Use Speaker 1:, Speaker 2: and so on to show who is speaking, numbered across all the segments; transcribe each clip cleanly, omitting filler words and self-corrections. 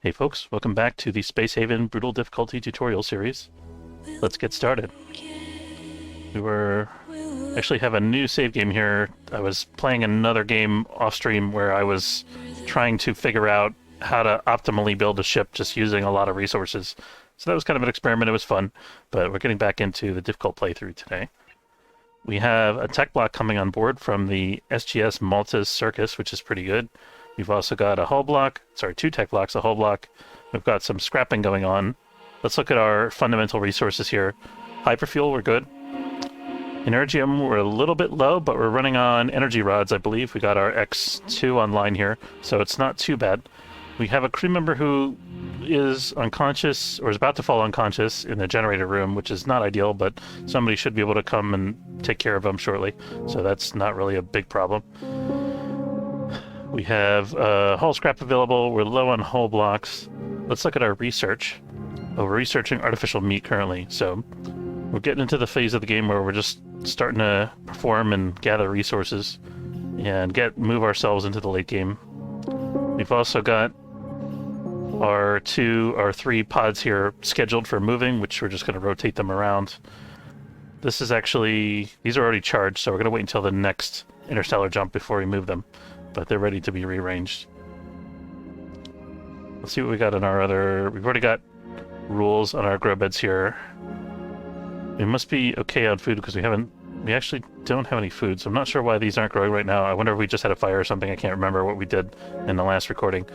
Speaker 1: Hey folks, welcome back to the Space Haven Brutal Difficulty tutorial series. Let's get started. Actually have a new save game here. I was playing another game off stream where I was trying to figure out how to optimally build a ship just using a lot of resources. So that was kind of an experiment. It was fun, but we're getting back into the difficult playthrough today. We have a tech block coming on board from the SGS Malta's Circus, which is pretty good. We've also got a hull block, two tech blocks, a hull block. We've got some scrapping going on. Let's look at our fundamental resources here. Hyperfuel, we're good. Energium, we're a little bit low, but we're running on energy rods, I believe. We got our X2 online here, so it's not too bad. We have a crew member who is unconscious, or is about to fall unconscious in the generator room, which is not ideal, but somebody should be able to come and take care of him shortly, so that's not really a big problem. We have hull scrap available. We're low on hull blocks. Let's look at our research. Oh, we're researching artificial meat currently, so we're getting into the phase of the game where we're just starting to perform and gather resources and move ourselves into the late game. We've also got our three pods here scheduled for moving, which we're just going to rotate them around. These are already charged, so we're going to wait until the next interstellar jump before we move them. But they're ready to be rearranged. Let's see what we got on our other... We've already got rules on our grow beds here. We must be okay on food because we actually don't have any food, so I'm not sure why these aren't growing right now. I wonder if we just had a fire or something. I can't remember what we did in the last recording.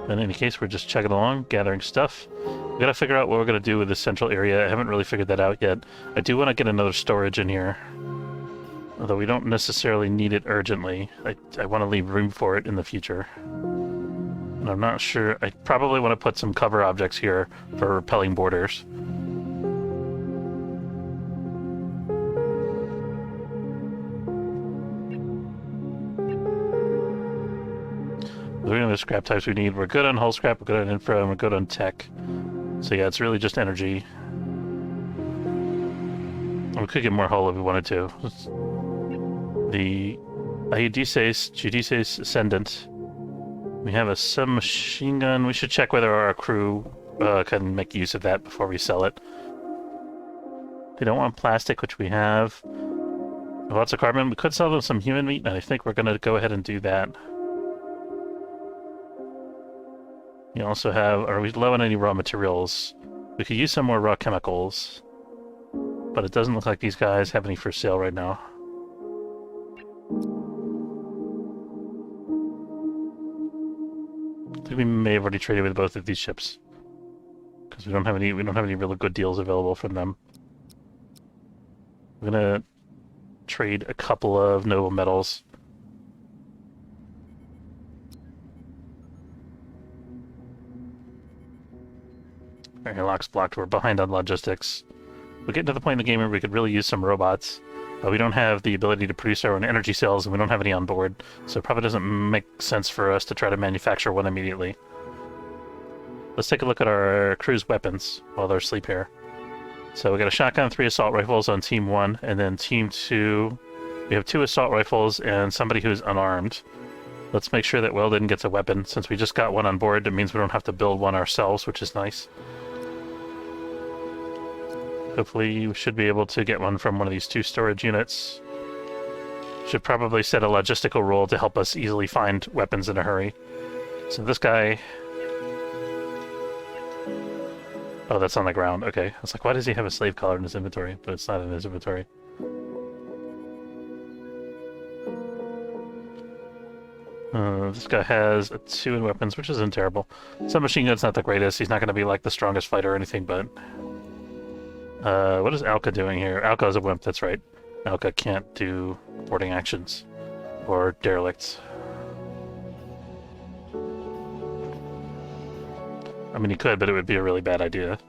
Speaker 1: In any case, we're just chugging along, gathering stuff. We gotta figure out what we're gonna do with this central area. I haven't really figured that out yet. I do want to get another storage in here, although we don't necessarily need it urgently. I want to leave room for it in the future. And I'm not sure. I probably want to put some cover objects here for repelling borders. Looking at the scrap types we need, we're good on hull scrap, we're good on infra, and we're good on tech. So yeah, it's really just energy. We could get more hull if we wanted to. The Giudices Ascendant. We have a submachine gun. We should check whether our crew can make use of that before we sell it. They don't want plastic, which we have. Lots of carbon. We could sell them some human meat, and I think we're going to go ahead and do that. We also have, are we low on any raw materials? We could use some more raw chemicals, but it doesn't look like these guys have any for sale right now. I think we may have already traded with both of these ships because we don't have any really good deals available from them. We're gonna trade a couple of noble metals. Our airlock's blocked. We're behind on logistics. We get to the point in the game where we could really use some robots, but we don't have the ability to produce our own energy cells, and we don't have any on board, so it probably doesn't make sense for us to try to manufacture one immediately. Let's take a look at our crew's weapons while they're asleep here. So we got a shotgun, 3 assault rifles on Team 1, and then Team 2, we have 2 assault rifles and somebody who's unarmed. Let's make sure that Weldon gets a weapon. Since we just got one on board, it means we don't have to build one ourselves, which is nice. Hopefully we should be able to get one from one of these 2 storage units. Should probably set a logistical rule to help us easily find weapons in a hurry. So this guy... Oh, that's on the ground. Okay. I was like, why does he have a slave collar in his inventory? But it's not in his inventory. This guy has a 2 in weapons, which isn't terrible. Submachine gun's not the greatest. He's not going to be like the strongest fighter or anything, but... what is Alka doing here? Alka is a wimp, that's right. Alka can't do boarding actions or derelicts. I mean, he could, but it would be a really bad idea.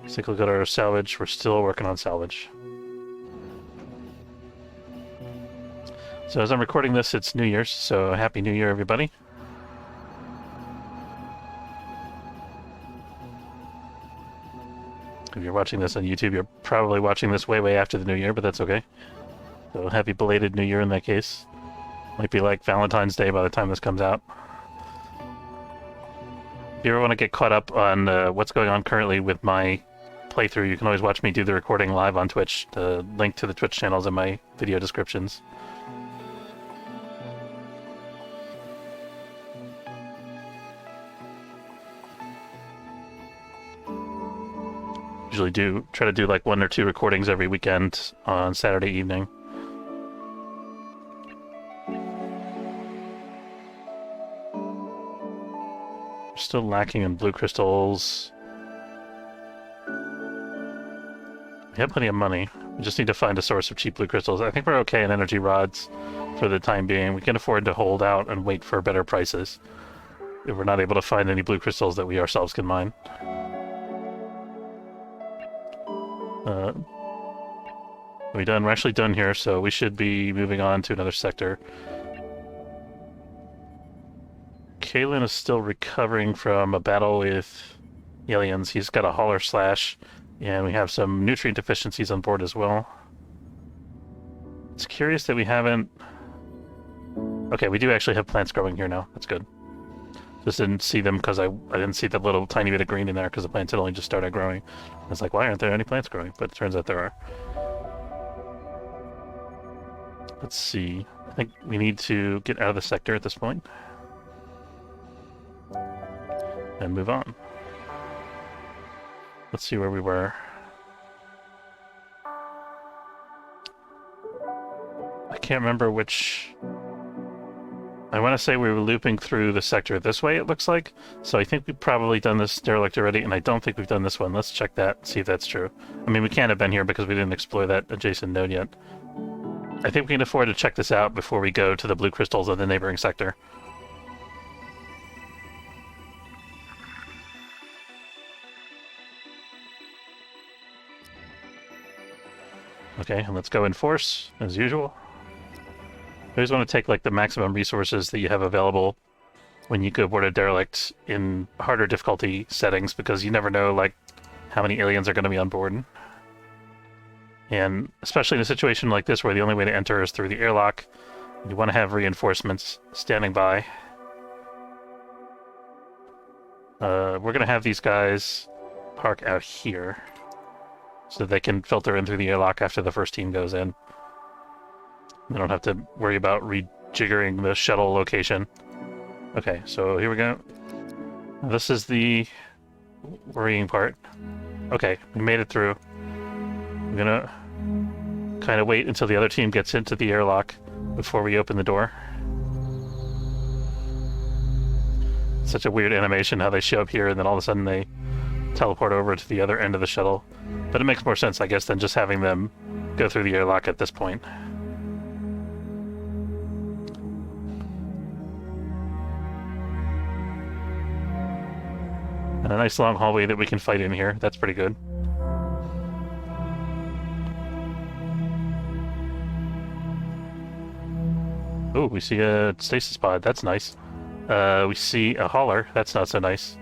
Speaker 1: Let's take a look at our salvage. We're still working on salvage. So as I'm recording this, it's New Year's, so Happy New Year, everybody. If you're watching this on YouTube, you're probably watching this way after the New Year, but that's okay. So happy belated New Year in that case. Might be like Valentine's Day by the time this comes out. If you ever want to get caught up on what's going on currently with my playthrough, you can always watch me do the recording live on Twitch. The link to the Twitch channels in my video descriptions. Usually try to do like 1 or 2 recordings every weekend on Saturday evening. We're still lacking in blue crystals. We have plenty of money. We just need to find a source of cheap blue crystals. I think we're okay in energy rods for the time being. We can afford to hold out and wait for better prices if we're not able to find any blue crystals that we ourselves can mine. Are we done? We're actually done here, so we should be moving on to another sector. Kalen is still recovering from a battle with aliens. He's got a hauler slash, and we have some nutrient deficiencies on board as well. It's curious that we haven't... Okay, we do actually have plants growing here now. That's good. Just didn't see them because I didn't see the little tiny bit of green in there because the plants had only just started growing. I was like, why aren't there any plants growing? But it turns out there are. Let's see. I think we need to get out of the sector at this point. And move on. Let's see where we were. I can't remember which... I want to say we were looping through the sector this way, it looks like. So I think we've probably done this derelict already, and I don't think we've done this one. Let's check that, see if that's true. I mean, we can't have been here because we didn't explore that adjacent node yet. I think we can afford to check this out before we go to the blue crystals in the neighboring sector. Okay, and let's go in force, as usual. I always want to take like the maximum resources that you have available when you go board a derelict in harder difficulty settings, because you never know like how many aliens are going to be on board. And especially in a situation like this where the only way to enter is through the airlock, you want to have reinforcements standing by. We're going to have these guys park out here so that they can filter in through the airlock after the first team goes in. We don't have to worry about rejiggering the shuttle location. Okay, so here we go. This is the worrying part. Okay, we made it through. I'm gonna kind of wait until the other team gets into the airlock before we open the door. Such a weird animation how they show up here and then all of a sudden they teleport over to the other end of the shuttle. But it makes more sense, I guess, than just having them go through the airlock at this point. And a nice long hallway that we can fight in here. That's pretty good. Oh, we see a stasis pod. That's nice. We see a hauler. That's not so nice.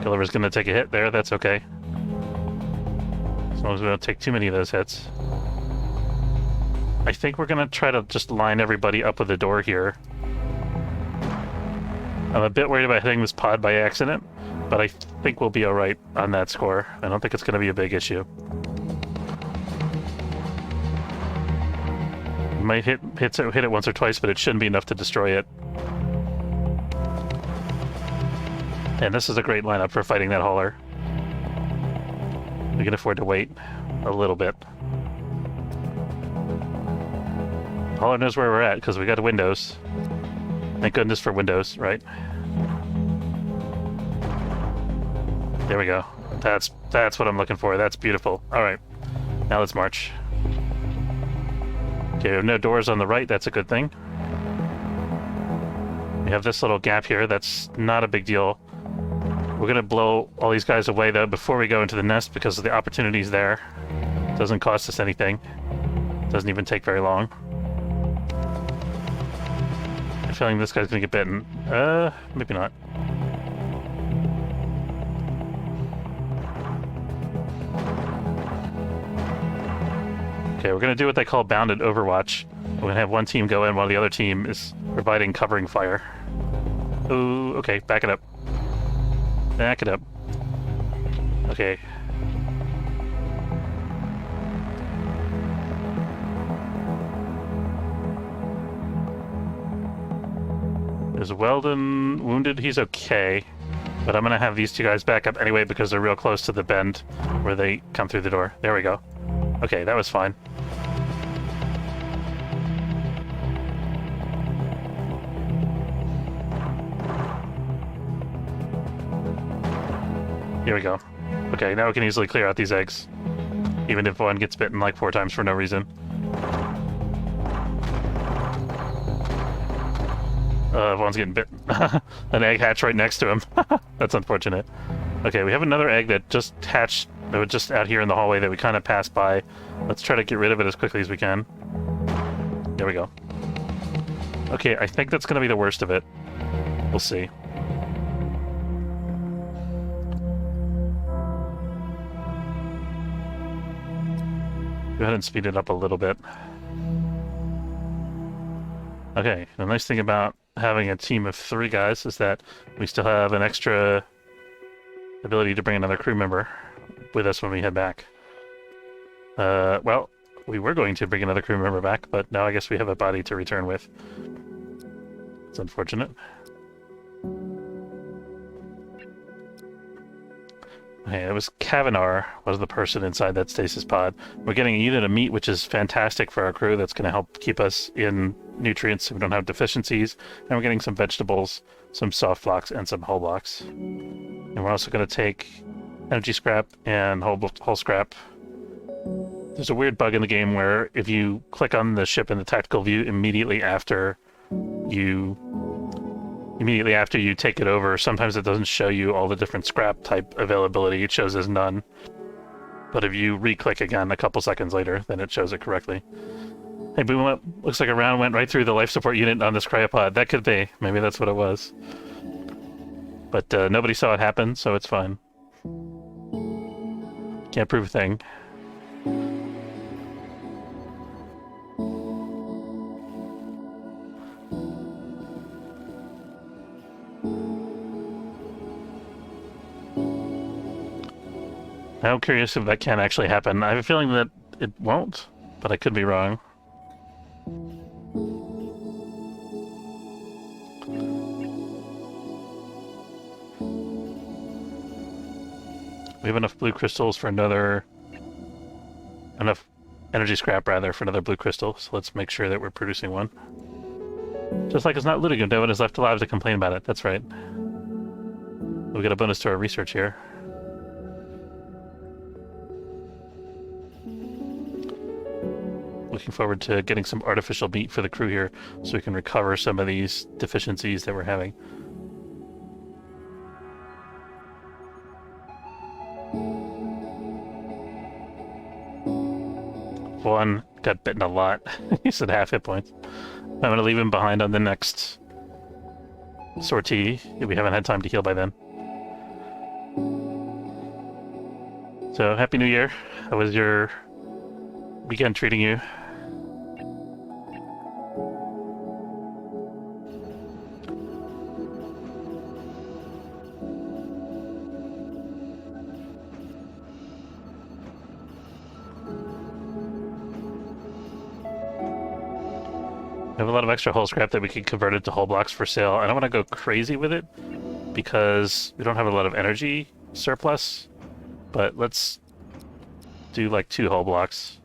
Speaker 1: Gulliver's gonna take a hit there. That's okay. As long as we don't take too many of those hits. I think we're gonna try to just line everybody up with the door here. I'm a bit worried about hitting this pod by accident, but I think we'll be alright on that score. I don't think it's going to be a big issue. We might hit it once or twice, but it shouldn't be enough to destroy it. And this is a great lineup for fighting that hauler. We can afford to wait a little bit. Hauler knows where we're at because we got windows. Thank goodness for windows, right? There we go. That's what I'm looking for. That's beautiful. All right, now let's march. Okay, we have no doors on the right. That's a good thing. We have this little gap here. That's not a big deal. We're gonna blow all these guys away though before we go into the nest because of the opportunities there. Doesn't cost us anything. Doesn't even take very long. I'm feeling this guy's gonna get bitten. Maybe not. Okay, we're gonna do what they call bounded overwatch. We're gonna have one team go in while the other team is providing covering fire. Ooh, okay, back it up. Back it up. Okay. Is Weldon wounded? He's okay. But I'm gonna have these two guys back up anyway because they're real close to the bend where they come through the door. There we go. Okay, that was fine. Here we go. Okay, now we can easily clear out these eggs. Even if one gets bitten like 4 times for no reason. One's getting bitten. An egg hatched right next to him. That's unfortunate. Okay, we have another egg that just hatched, that was just out here in the hallway that we kind of passed by. Let's try to get rid of it as quickly as we can. There we go. Okay, I think that's going to be the worst of it. We'll see. Go ahead and speed it up a little bit. Okay, the nice thing about having a team of 3 guys is that we still have an extra ability to bring another crew member with us when we head back. Well, we were going to bring another crew member back, but now I guess we have a body to return with. It's unfortunate. Okay, it was Kavanagh was the person inside that stasis pod. We're getting a unit of meat, which is fantastic for our crew. That's going to help keep us in nutrients so we don't have deficiencies. And we're getting some vegetables, some soft blocks, and some hull blocks. And we're also going to take energy scrap and hull scrap. There's a weird bug in the game where if you click on the ship in the tactical view immediately after you take it over, sometimes it doesn't show you all the different scrap type availability. It shows as none. But if you re-click again a couple seconds later, then it shows it correctly. Hey, boom up. Looks like a round went right through the life support unit on this cryopod. That could be. Maybe that's what it was. But nobody saw it happen, so it's fine. Can't prove a thing. I'm curious if that can actually happen. I have a feeling that it won't, but I could be wrong. We have enough blue crystals for enough energy scrap, rather, for another blue crystal, so let's make sure that we're producing one. Just like it's not looting, no one is left alive to complain about it. That's right. We get a bonus to our research here. Looking forward to getting some artificial meat for the crew here so we can recover some of these deficiencies that we're having. One got bitten a lot. He's at half hit points. I'm going to leave him behind on the next sortie if we haven't had time to heal by then. So, Happy New Year. How was your weekend treating you? We have a lot of extra hull scrap that we can convert into hull blocks for sale. I don't want to go crazy with it because we don't have a lot of energy surplus, but let's do like 2 hull blocks.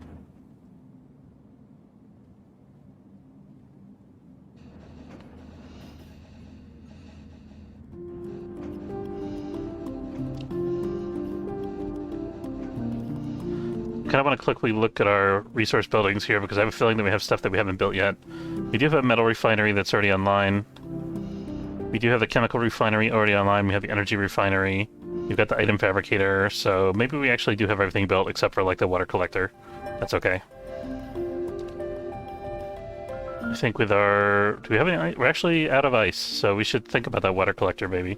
Speaker 1: I want to quickly look at our resource buildings here because I have a feeling that we have stuff that we haven't built yet. We do have a metal refinery that's already online. We do have the chemical refinery already online. We have the energy refinery. We've got the item fabricator, so maybe we actually do have everything built except for like the water collector. That's okay. I think with our... do we have any... we're actually out of ice, so we should think about that water collector maybe.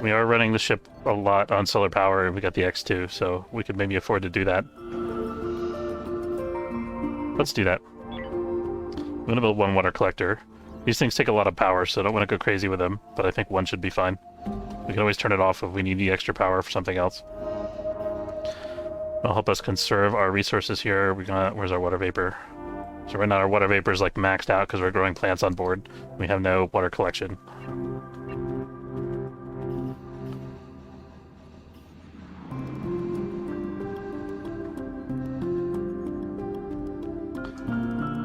Speaker 1: We are running the ship a lot on solar power, and we got the X2, so we could maybe afford to do that. Let's do that. I'm gonna build one water collector. These things take a lot of power, so I don't want to go crazy with them, but I think one should be fine. We can always turn it off if we need the extra power for something else. It'll help us conserve our resources here. Where's our water vapor? So right now our water vapor is like maxed out because we're growing plants on board. We have no water collection.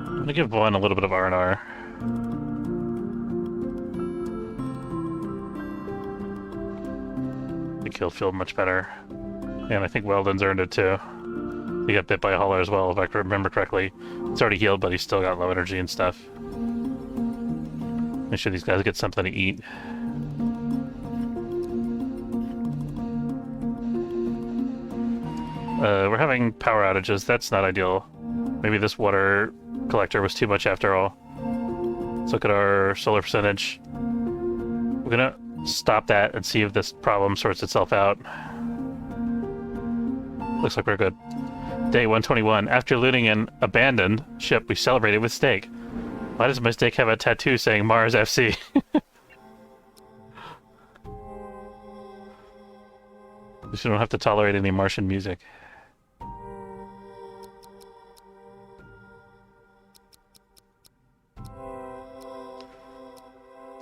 Speaker 1: I'm gonna give one a little bit of R&R. He'll feel much better. And I think Weldon's earned it too. He got bit by a hauler as well, if I remember correctly. It's already healed, but he's still got low energy and stuff. Make sure these guys get something to eat. We're having power outages. That's not ideal. Maybe this water collector was too much after all. Let's look at our solar percentage. We're gonna stop that and see if this problem sorts itself out. Looks like we're good. Day 121. After looting an abandoned ship, we celebrated with steak. Why does my steak have a tattoo saying Mars FC? We don't have to tolerate any Martian music.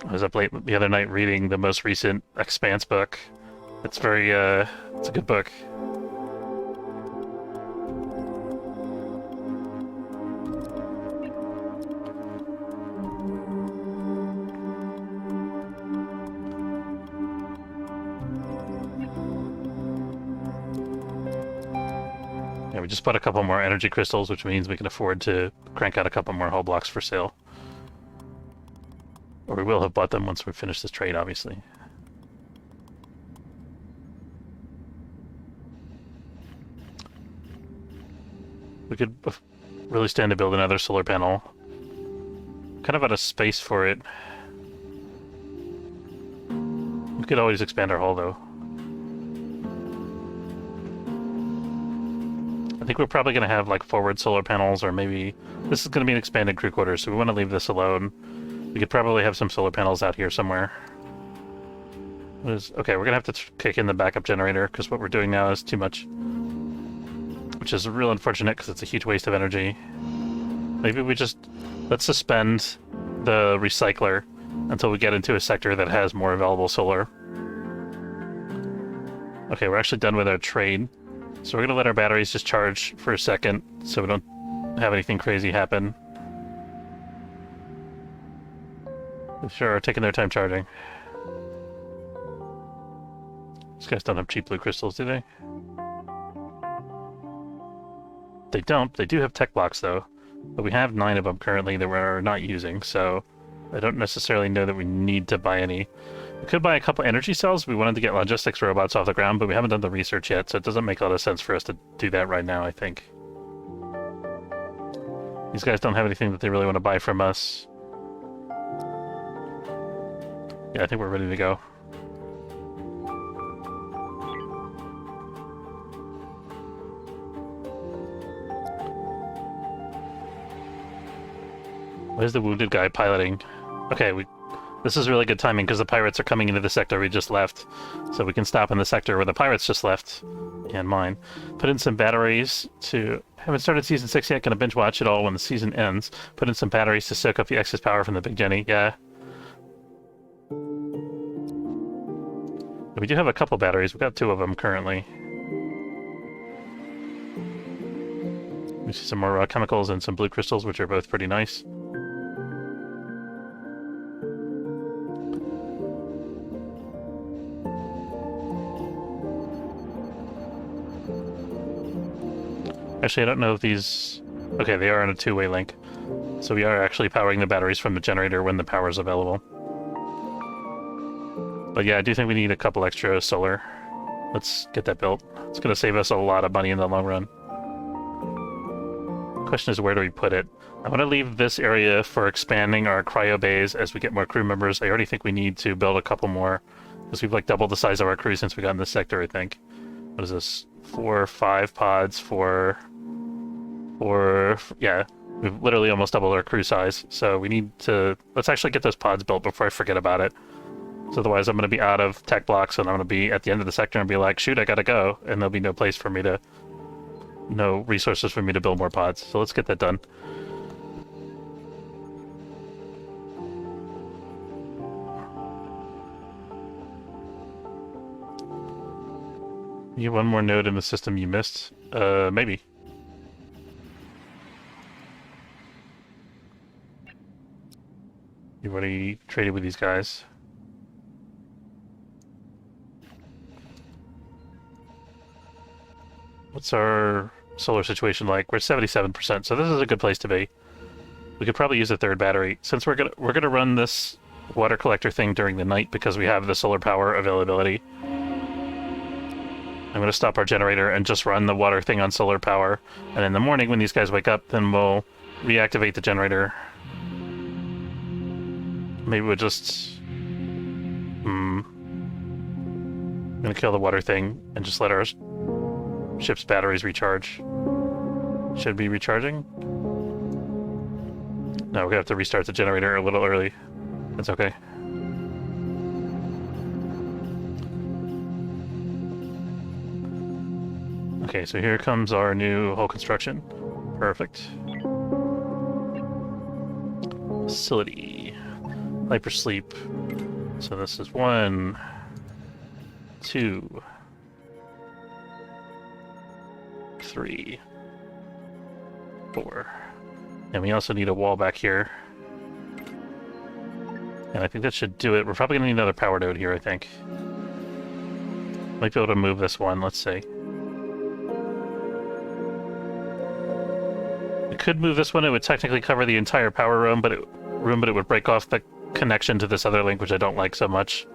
Speaker 1: I was up late the other night reading the most recent Expanse book. It's very, it's a good book. Yeah, we just bought a couple more energy crystals, which means we can afford to crank out a couple more hull blocks for sale. Or we will have bought them once we finish this trade, obviously. We could really stand to build another solar panel. Kind of out of space for it. We could always expand our hull, though. I think we're probably going to have, like, forward solar panels, or maybe... This is going to be an expanded crew quarters, so we want to leave this alone. We could probably have some solar panels out here somewhere. Okay, we're going to have to kick in the backup generator, because what we're doing now is too much. Which is real unfortunate, because it's a huge waste of energy. Maybe we just... Let's suspend the recycler until we get into a sector that has more available solar. Okay, we're actually done with our trade. So we're going to let our batteries just charge for a second, so we don't have anything crazy happen. They sure are taking their time charging. These guys don't have cheap blue crystals, do they? They don't. They do have tech blocks, though. But we have 9 of them currently that we're not using, so I don't necessarily know that we need to buy any. We could buy a couple energy cells. We wanted to get logistics robots off the ground, but we haven't done the research yet, so it doesn't make a lot of sense for us to do that right now, I think. These guys don't have anything that they really want to buy from us. Yeah, I think we're ready to go. Why is the wounded guy piloting? Okay, this is really good timing because the pirates are coming into the sector we just left. So we can stop in the sector where the pirates just left. And mine. Put in some batteries to... Haven't started Season 6 yet, gonna binge watch it all when the season ends. Put in some batteries to soak up the excess power from the Big Jenny. Yeah. We do have a couple batteries. We've got 2 of them currently. We see some more raw chemicals and some blue crystals, which are both pretty nice. Actually, I don't know if these... Okay, they are in a 2-way link. So we are actually powering the batteries from the generator when the power is available. But yeah, I do think we need a couple extra solar. Let's get that built. It's going to save us a lot of money in the long run. Question is, where do we put it? I want to leave this area for expanding our cryo bays as we get more crew members. I already think we need to build a couple more, because we've like doubled the size of our crew since we got in this sector, I think. What is this? 4 or 5 pods for... Yeah, We've literally almost doubled our crew size, so we need to... Let's actually get those pods built before I forget about it. So otherwise I'm going to be out of tech blocks, and I'm going to be at the end of the sector and be like, shoot, I gotta go, and there'll be no place for me to... No resources for me to build more pods. So let's get that done. You have one more node in the system you missed? Maybe. You've already traded with these guys. What's our solar situation like? We're 77%, so this is a good place to be. We could probably use a third battery. Since we're gonna run this water collector thing during the night because we have the solar power availability. I'm gonna stop our generator and just run the water thing on solar power. And in the morning when these guys wake up, then we'll reactivate the generator. Maybe we'll just... I'm gonna kill the water thing and just let our ship's batteries recharge. Should be recharging? No, we're gonna have to restart the generator a little early. That's okay. Okay, so here comes our new hull construction. Perfect. Facility. Hypersleep. So this is 1, 2, 3, 4. And we also need a wall back here. And I think that should do it. We're probably going to need another power node here, I think. Might be able to move this one, let's see. We could move this one. It would technically cover the entire power room, but it would break off the connection to this other link, which I don't like so much.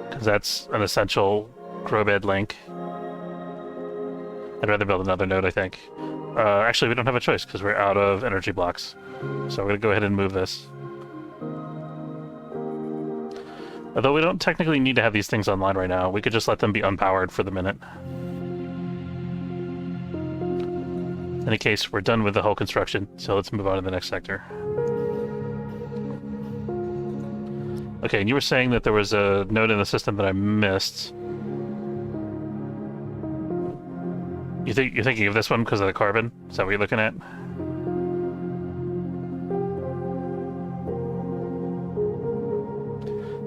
Speaker 1: Because that's an essential grow bed link. I'd rather build another node, I think. Actually, we don't have a choice because we're out of energy blocks. So we're going to go ahead and move this. Although we don't technically need to have these things online right now. We could just let them be unpowered for the minute. In any case, we're done with the hull construction, so let's move on to the next sector. Okay, and you were saying that there was a node in the system that I missed. You're thinking of this one because of the carbon? Is that what you're looking at?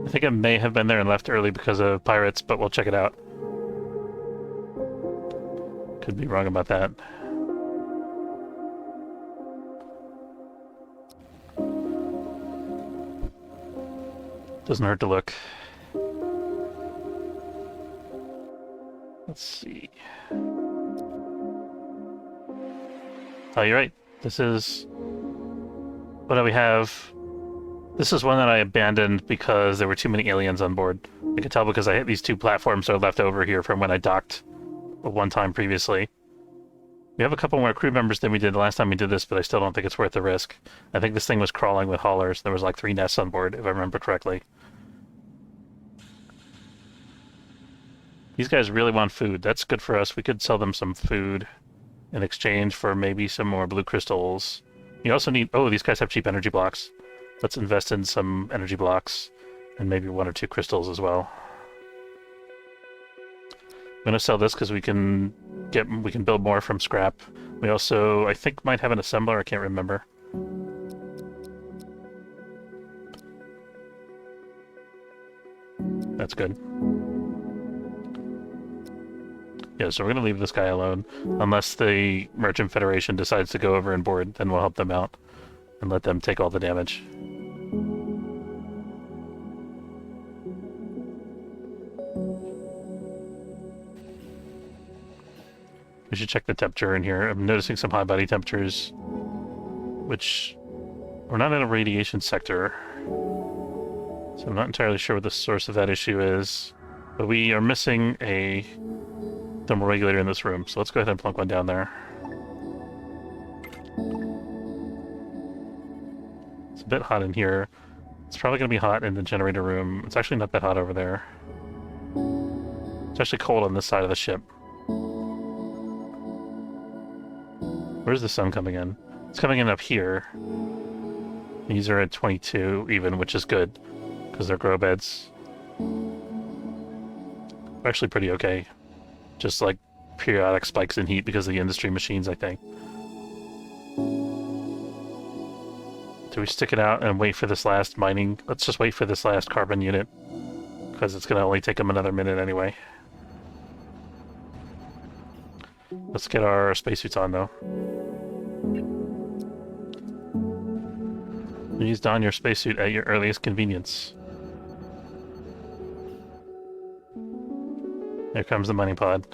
Speaker 1: I think it may have been there and left early because of pirates, but we'll check it out. Could be wrong about that. Doesn't hurt to look. Let's see. Oh, you're right. This is... What do we have? This is one that I abandoned because there were too many aliens on board. I could tell because I hit these 2 platforms that are left over here from when I docked one time previously. We have a couple more crew members than we did the last time we did this, but I still don't think it's worth the risk. I think this thing was crawling with haulers. There was like 3 nests on board, if I remember correctly. These guys really want food. That's good for us. We could sell them some food in exchange for maybe some more blue crystals. You also need... Oh, these guys have cheap energy blocks. Let's invest in some energy blocks and maybe 1 or 2 crystals as well. I'm going to sell this because we can build more from scrap. We also, I think, might have an assembler. I can't remember. That's good. Yeah, so we're going to leave this guy alone. Unless the Merchant Federation decides to go over and board, then we'll help them out and let them take all the damage. We should check the temperature in here. I'm noticing some high body temperatures, which we're not in a radiation sector. So I'm not entirely sure what the source of that issue is. But we are missing a thermal regulator in this room, so let's go ahead and plunk one down there. It's a bit hot in here. It's probably going to be hot in the generator room. It's actually not that hot over there. It's actually cold on this side of the ship. Where's the sun coming in? It's coming in up here. These are at 22 even, which is good, because they're grow beds. They're actually pretty okay. Just like periodic spikes in heat because of the industry machines, I think. Do we stick it out and wait for this last mining? Let's just wait for this last carbon unit, because it's going to only take them another minute anyway. Let's get our spacesuits on, though. Please don your spacesuit at your earliest convenience. Here comes the mining pod.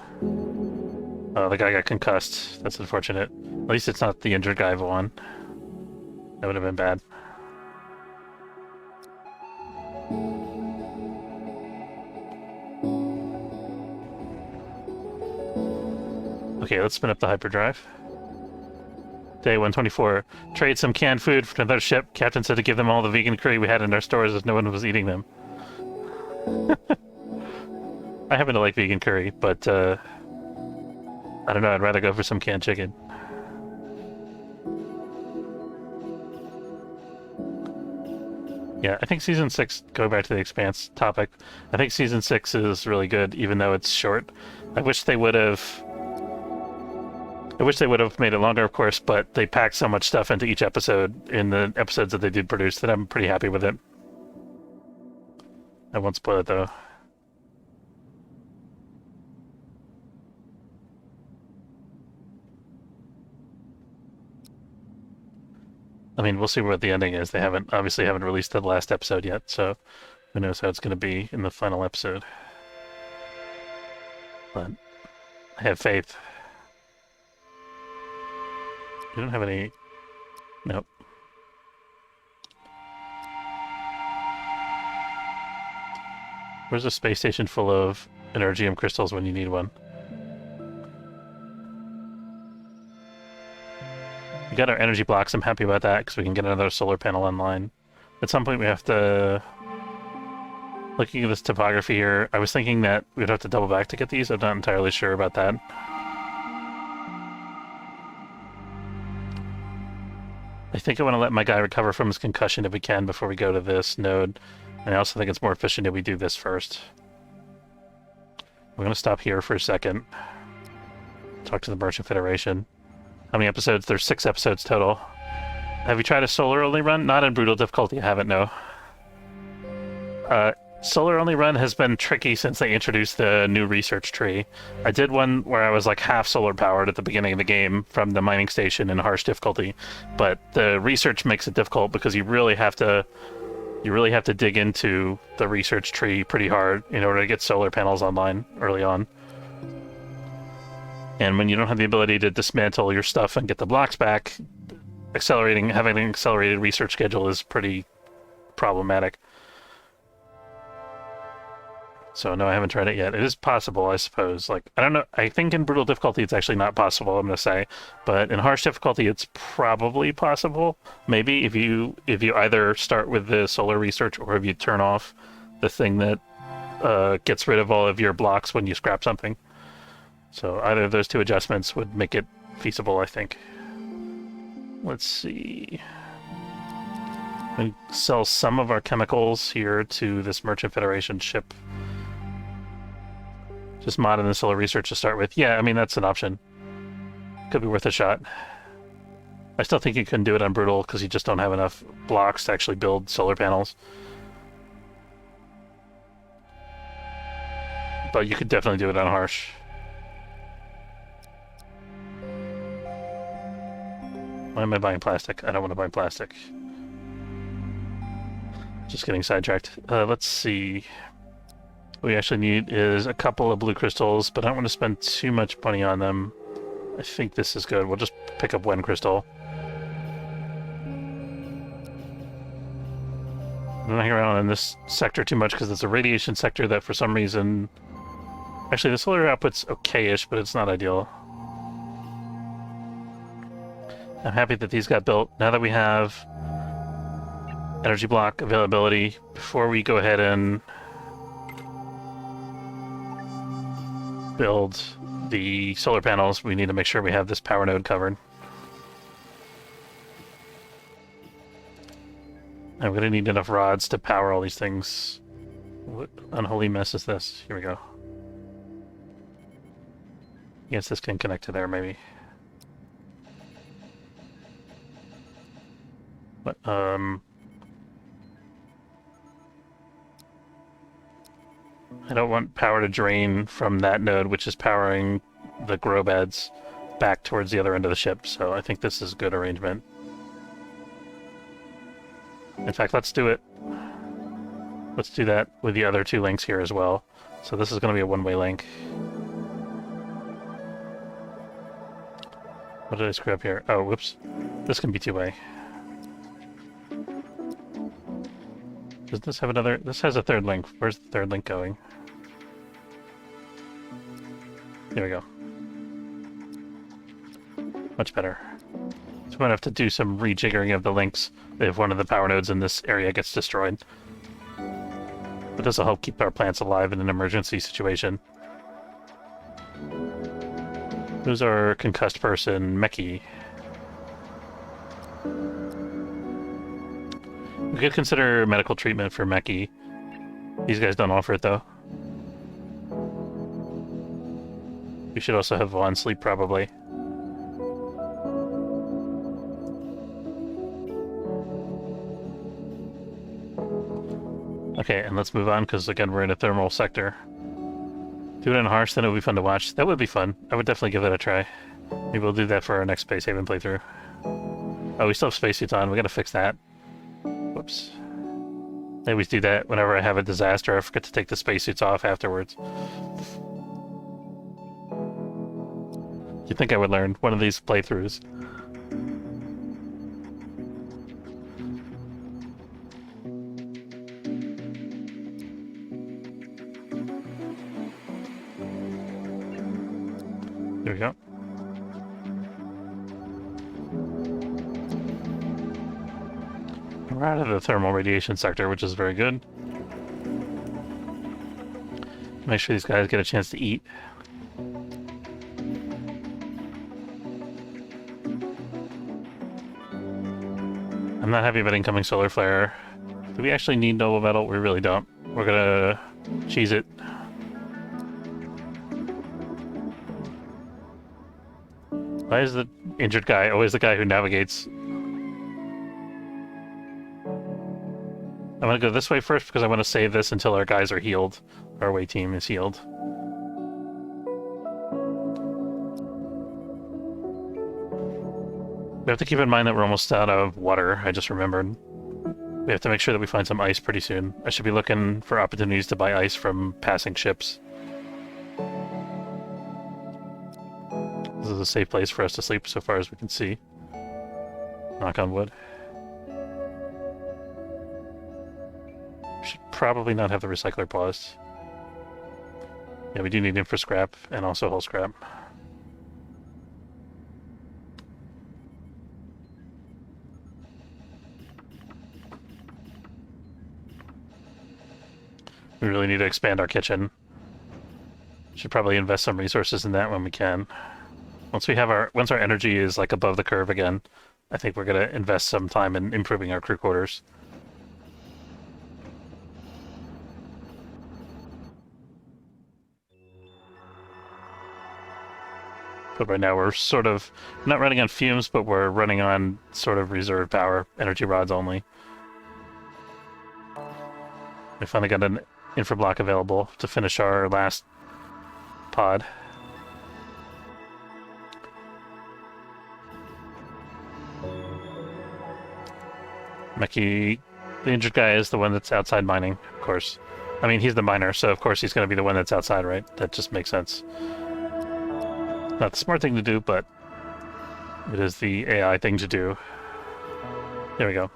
Speaker 1: Oh, the guy got concussed. That's unfortunate. At least it's not the injured guy, Vaughn. That would have been bad. Okay, let's spin up the hyperdrive. Day 124. Trade some canned food for another ship. Captain said to give them all the vegan curry we had in our stores as no one was eating them. I happen to like vegan curry, but I don't know, I'd rather go for some canned chicken. Yeah, I think Season 6, going back to the Expanse topic, I think Season 6 is really good, even though it's short. I wish they would have made it longer, of course, but they packed so much stuff into each episode in the episodes that they did produce that I'm pretty happy with it. I won't spoil it, though. I mean, we'll see what the ending is. They obviously haven't released the last episode yet, so who knows how it's going to be in the final episode. But I have faith. You don't have any... Nope. Where's a space station full of Energium crystals when you need one? We got our energy blocks. I'm happy about that because we can get another solar panel online. At some point we have to... Looking at this topography here, I was thinking that we'd have to double back to get these. I'm not entirely sure about that. I think I want to let my guy recover from his concussion if we can before we go to this node. And I also think it's more efficient if we do this first. We're going to stop here for a second. Talk to the Merchant Federation. How many episodes? There's 6 episodes total. Have you tried a solar-only run? Not in brutal difficulty, I haven't, no. Solar-only run has been tricky since they introduced the new research tree. I did one where I was like half solar-powered at the beginning of the game from the mining station in harsh difficulty, but the research makes it difficult because you really have to dig into the research tree pretty hard in order to get solar panels online early on. And when you don't have the ability to dismantle your stuff and get the blocks back, having an accelerated research schedule is pretty problematic. So no, I haven't tried it yet. It is possible, I suppose. Like, I don't know. I think in brutal difficulty it's actually not possible, I'm going to say. But in harsh difficulty it's probably possible. Maybe if you either start with the solar research or if you turn off the thing that gets rid of all of your blocks when you scrap something. So either of those 2 adjustments would make it feasible, I think. Let's see. We sell some of our chemicals here to this Merchant Federation ship. Just mod in the solar research to start with. Yeah, I mean, that's an option. Could be worth a shot. I still think you couldn't do it on brutal because you just don't have enough blocks to actually build solar panels. But you could definitely do it on harsh. Why am I buying plastic? I don't want to buy plastic. Just getting sidetracked. Let's see. What we actually need is a couple of blue crystals, but I don't want to spend too much money on them. I think this is good. We'll just pick up 1 crystal. I don't hang around in this sector too much because it's a radiation sector that for some reason... Actually, the solar output's okay-ish, but it's not ideal. I'm happy that these got built. Now that we have energy block availability, before we go ahead and build the solar panels, we need to make sure we have this power node covered. I'm gonna need enough rods to power all these things. What unholy mess is this? Here we go. Yes, this can connect to there, maybe. But, I don't want power to drain from that node, which is powering the grow beds, back towards the other end of the ship, so I think this is a good arrangement. In fact, let's do it. Let's do that with the other two links here as well. So this is going to be a one-way link. What did I screw up here? Oh, whoops. This can be two-way. Does this have another? This has a third link. Where's the third link going? There we go. Much better. So we might have to do some rejiggering of the links if one of the power nodes in this area gets destroyed. But this will help keep our plants alive in an emergency situation. Who's our concussed person? Meki. We could consider medical treatment for Meki. These guys don't offer it, though. We should also have Vaughn sleep, probably. Okay, and let's move on, because again, we're in a thermal sector. Do it in harsh, then it would be fun to watch. That would be fun. I would definitely give that a try. Maybe we'll do that for our next Space Haven playthrough. Oh, we still have spacesuits on. We gotta fix that. Whoops. I always do that whenever I have a disaster. I forget to take the spacesuits off afterwards. You'd think I would learn one of these playthroughs. There we go. We're out of the thermal radiation sector, which is very good. Make sure these guys get a chance to eat. I'm not happy about incoming solar flare. Do we actually need noble metal? We really don't. We're gonna cheese it. Why is the injured guy always the guy who navigates? I'm gonna go this way first because I want to save this until our guys are healed. Our away team is healed. We have to keep in mind that we're almost out of water, I just remembered. We have to make sure that we find some ice pretty soon. I should be looking for opportunities to buy ice from passing ships. This is a safe place for us to sleep so far as we can see. Knock on wood. Should probably not have the recycler paused. Yeah, we do need infra scrap and also hull scrap. We really need to expand our kitchen. Should probably invest some resources in that when we can. Once our energy is like above the curve again, I think we're gonna invest some time in improving our crew quarters. But right now we're sort of not running on fumes, but we're running on sort of reserve power, energy rods only. We finally got an infra block available to finish our last pod. Meki, the injured guy, is the one that's outside mining, of course. I mean, he's the miner, so of course he's going to be the one that's outside, right? That just makes sense. Not the smart thing to do, but it is the AI thing to do. There we go.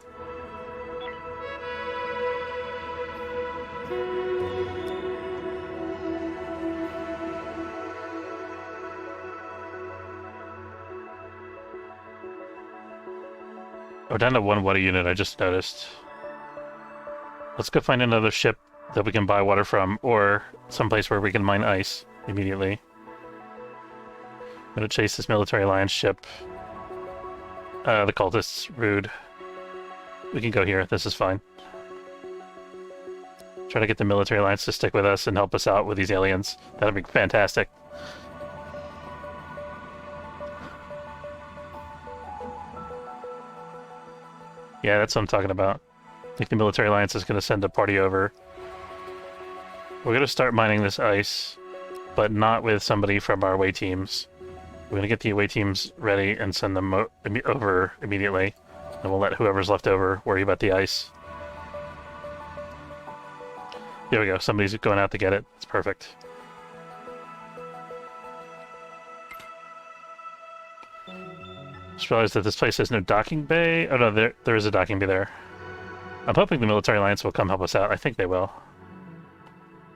Speaker 1: We're down to one water unit, I just noticed. Let's go find another ship that we can buy water from, or someplace where we can mine ice immediately. I'm gonna chase this military alliance ship. The cultists, rude. we can go here. This is fine. Try to get the military alliance to stick with us and help us out with these aliens. That'd be fantastic. Yeah, that's what I'm talking about. I think the military alliance is going to send a party over. We're going to start mining this ice, but not with somebody from our away teams. We're going to get the away teams ready and send them over immediately. And we'll let whoever's left over worry about the ice. There we go. Somebody's going out to get it. It's perfect. Just realized that this place has no docking bay. Oh no, there is a docking bay there. I'm hoping the military alliance will come help us out. I think they will.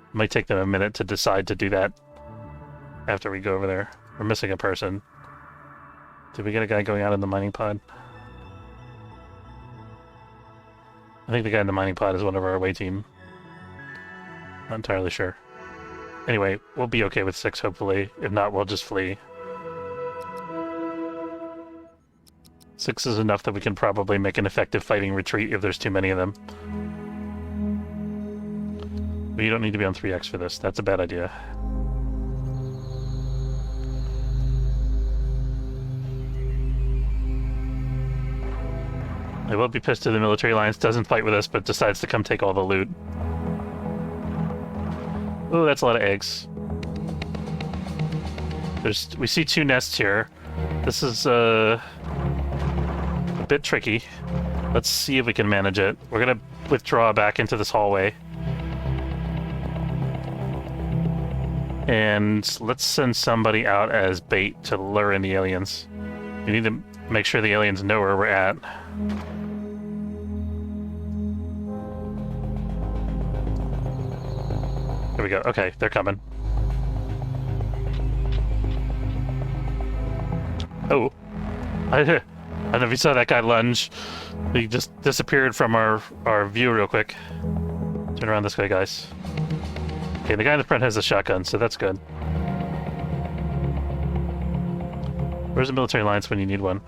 Speaker 1: It might take them a minute to decide to do that after we go over there. We're missing a person. Did we get a guy going out in the mining pod? I think the guy in the mining pod is one of our away team. Not entirely sure. Anyway, we'll be okay with 6, hopefully. If not, we'll just flee. 6 is enough that we can probably make an effective fighting retreat if there's too many of them. But you don't need to be on 3x for this. That's a bad idea. I will be pissed if the military alliance doesn't fight with us, but decides to come take all the loot. Oh, that's a lot of eggs. We see 2 nests here. This is a bit tricky. Let's see if we can manage it. We're gonna withdraw back into this hallway. And let's send somebody out as bait to lure in the aliens. We need to make sure the aliens know where we're at. There we go. Okay, they're coming. Oh. I don't know if you saw that guy lunge. He just disappeared from our view real quick. Turn around this way, guys. Okay, the guy in the front has a shotgun, so that's good. Where's the military alliance when you need one?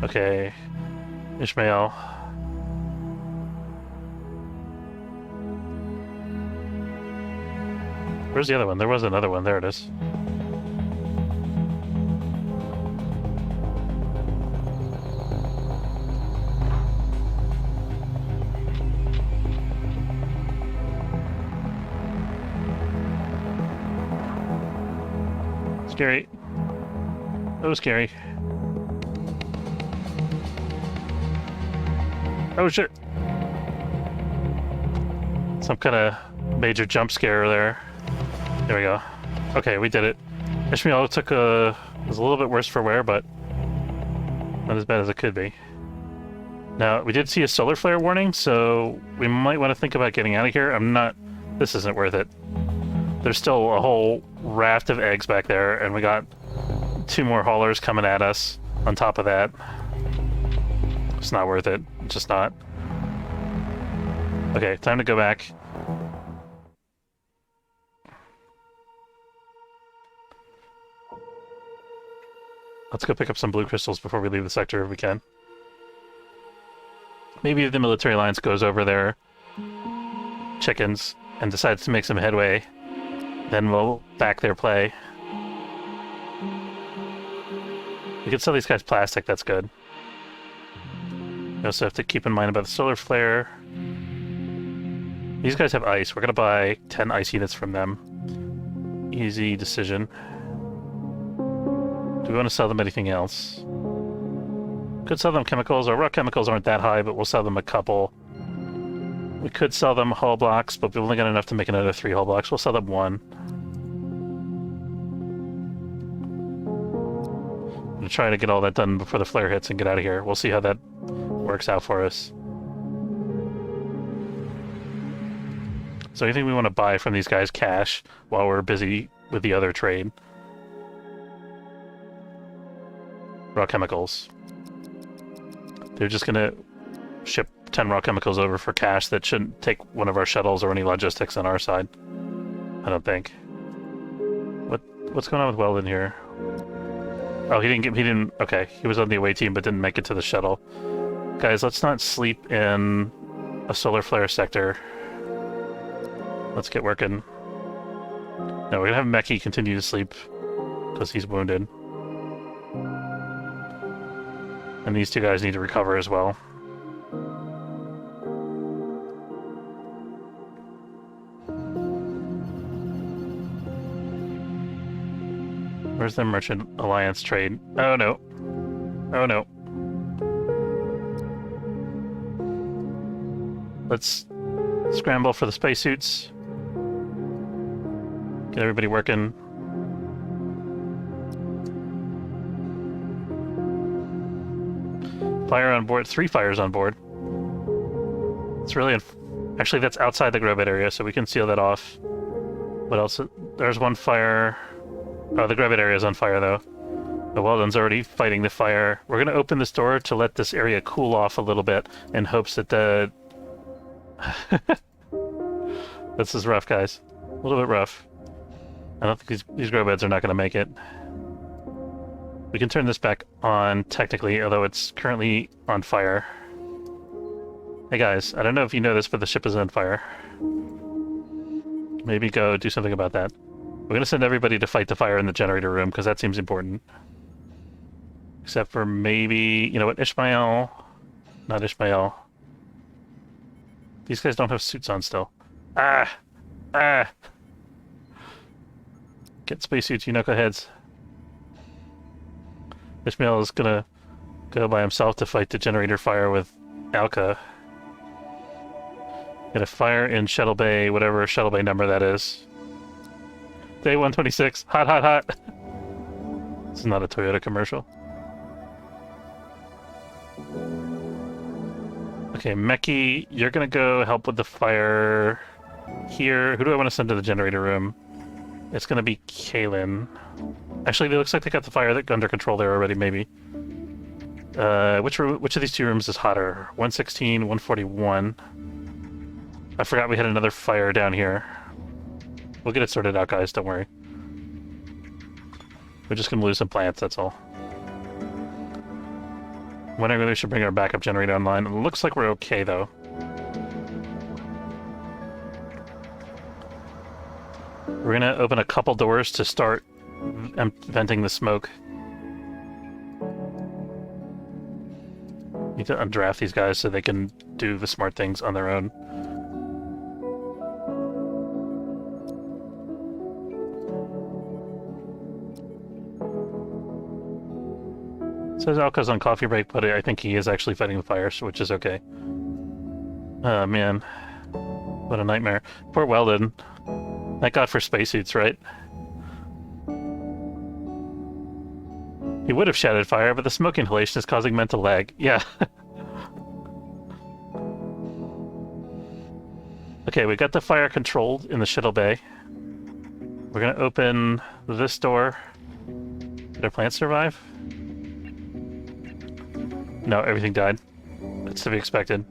Speaker 1: Okay. Ishmael. Where's the other one? There was another one. There it is. Scary. Oh, scary. Oh, shit. Some kind of major jump scare there. There we go. Okay, we did it. Ishmael was a little bit worse for wear, but not as bad as it could be. Now, we did see a solar flare warning, so we might want to think about getting out of here. This isn't worth it. There's still a whole raft of eggs back there, and we got 2 more haulers coming at us on top of that. It's not worth it. It's just not. Okay, time to go back. Let's go pick up some blue crystals before we leave the sector if we can. Maybe if the military alliance goes over their chickens and decides to make some headway, then we'll back their play. We can sell these guys plastic, that's good. We also have to keep in mind about the solar flare. These guys have ice. We're gonna buy 10 ice units from them. Easy decision. Do we want to sell them anything else? Could sell them chemicals. Our raw chemicals aren't that high, but we'll sell them a couple. We could sell them hull blocks, but we've only got enough to make another 3 hull blocks. We'll sell them 1. I'm gonna try to get all that done before the flare hits and get out of here. We'll see how that works out for us. So anything we want to buy from these guys cash while we're busy with the other trade. Raw chemicals. They're just gonna ship 10 raw chemicals over for cash that shouldn't take one of our shuttles or any logistics on our side. I don't think. What's going on with Weldon here? Oh, he didn't, okay. He was on the away team but didn't make it to the shuttle. Guys, let's not sleep in a solar flare sector. Let's get working. No, we're gonna have Meki continue to sleep because he's wounded. And these two guys need to recover as well. Where's the Merchant Alliance trade? Oh no. Oh no. Let's scramble for the spacesuits. Get everybody working. Fire on board. 3 fires on board. It's really... Actually, that's outside the Grobet area, so we can seal that off. What else? There's 1 fire... Oh, the Grobet area is on fire, though. The Weldon's already fighting the fire. We're going to open this door to let this area cool off a little bit in hopes that the... This is rough, guys. A little bit rough. I don't think these Grobeds are not going to make it. We can turn this back on, technically, although it's currently on fire. Hey guys, I don't know if you know this, but the ship is on fire. Maybe go do something about that. We're going to send everybody to fight the fire in the generator room, because that seems important. Except for maybe... You know what, Ishmael... Not Ishmael. These guys don't have suits on still. Ah! Ah! Get spacesuits, you knuckleheads. Ishmael is gonna go by himself to fight the generator fire with Alka. Get a fire in Shuttle Bay, whatever Shuttle Bay number that is. Day 126. Hot, hot, hot. This is not a Toyota commercial. Okay, Meki, you're gonna go help with the fire here. Who do I want to send to the generator room? It's gonna be Kaylin. Actually, it looks like they got the fire under control there already, maybe. Which of these 2 rooms is hotter? 116, 141. I forgot we had another fire down here. We'll get it sorted out, guys, don't worry. We're just gonna lose some plants, that's all. When I really should bring our backup generator online. It looks like we're okay, though. We're gonna open a couple doors to start venting the smoke. Need to undraft these guys so they can do the smart things on their own. It says Alka's on coffee break, but I think he is actually fighting the fire, which is okay. Oh man, what a nightmare. Poor Weldon. Thank God for spacesuits, right? He would have shouted fire, but the smoke inhalation is causing mental lag. Yeah. Okay, we got the fire controlled in the Shuttle Bay. We're gonna open this door. Did our plants survive? No, everything died. That's to be expected.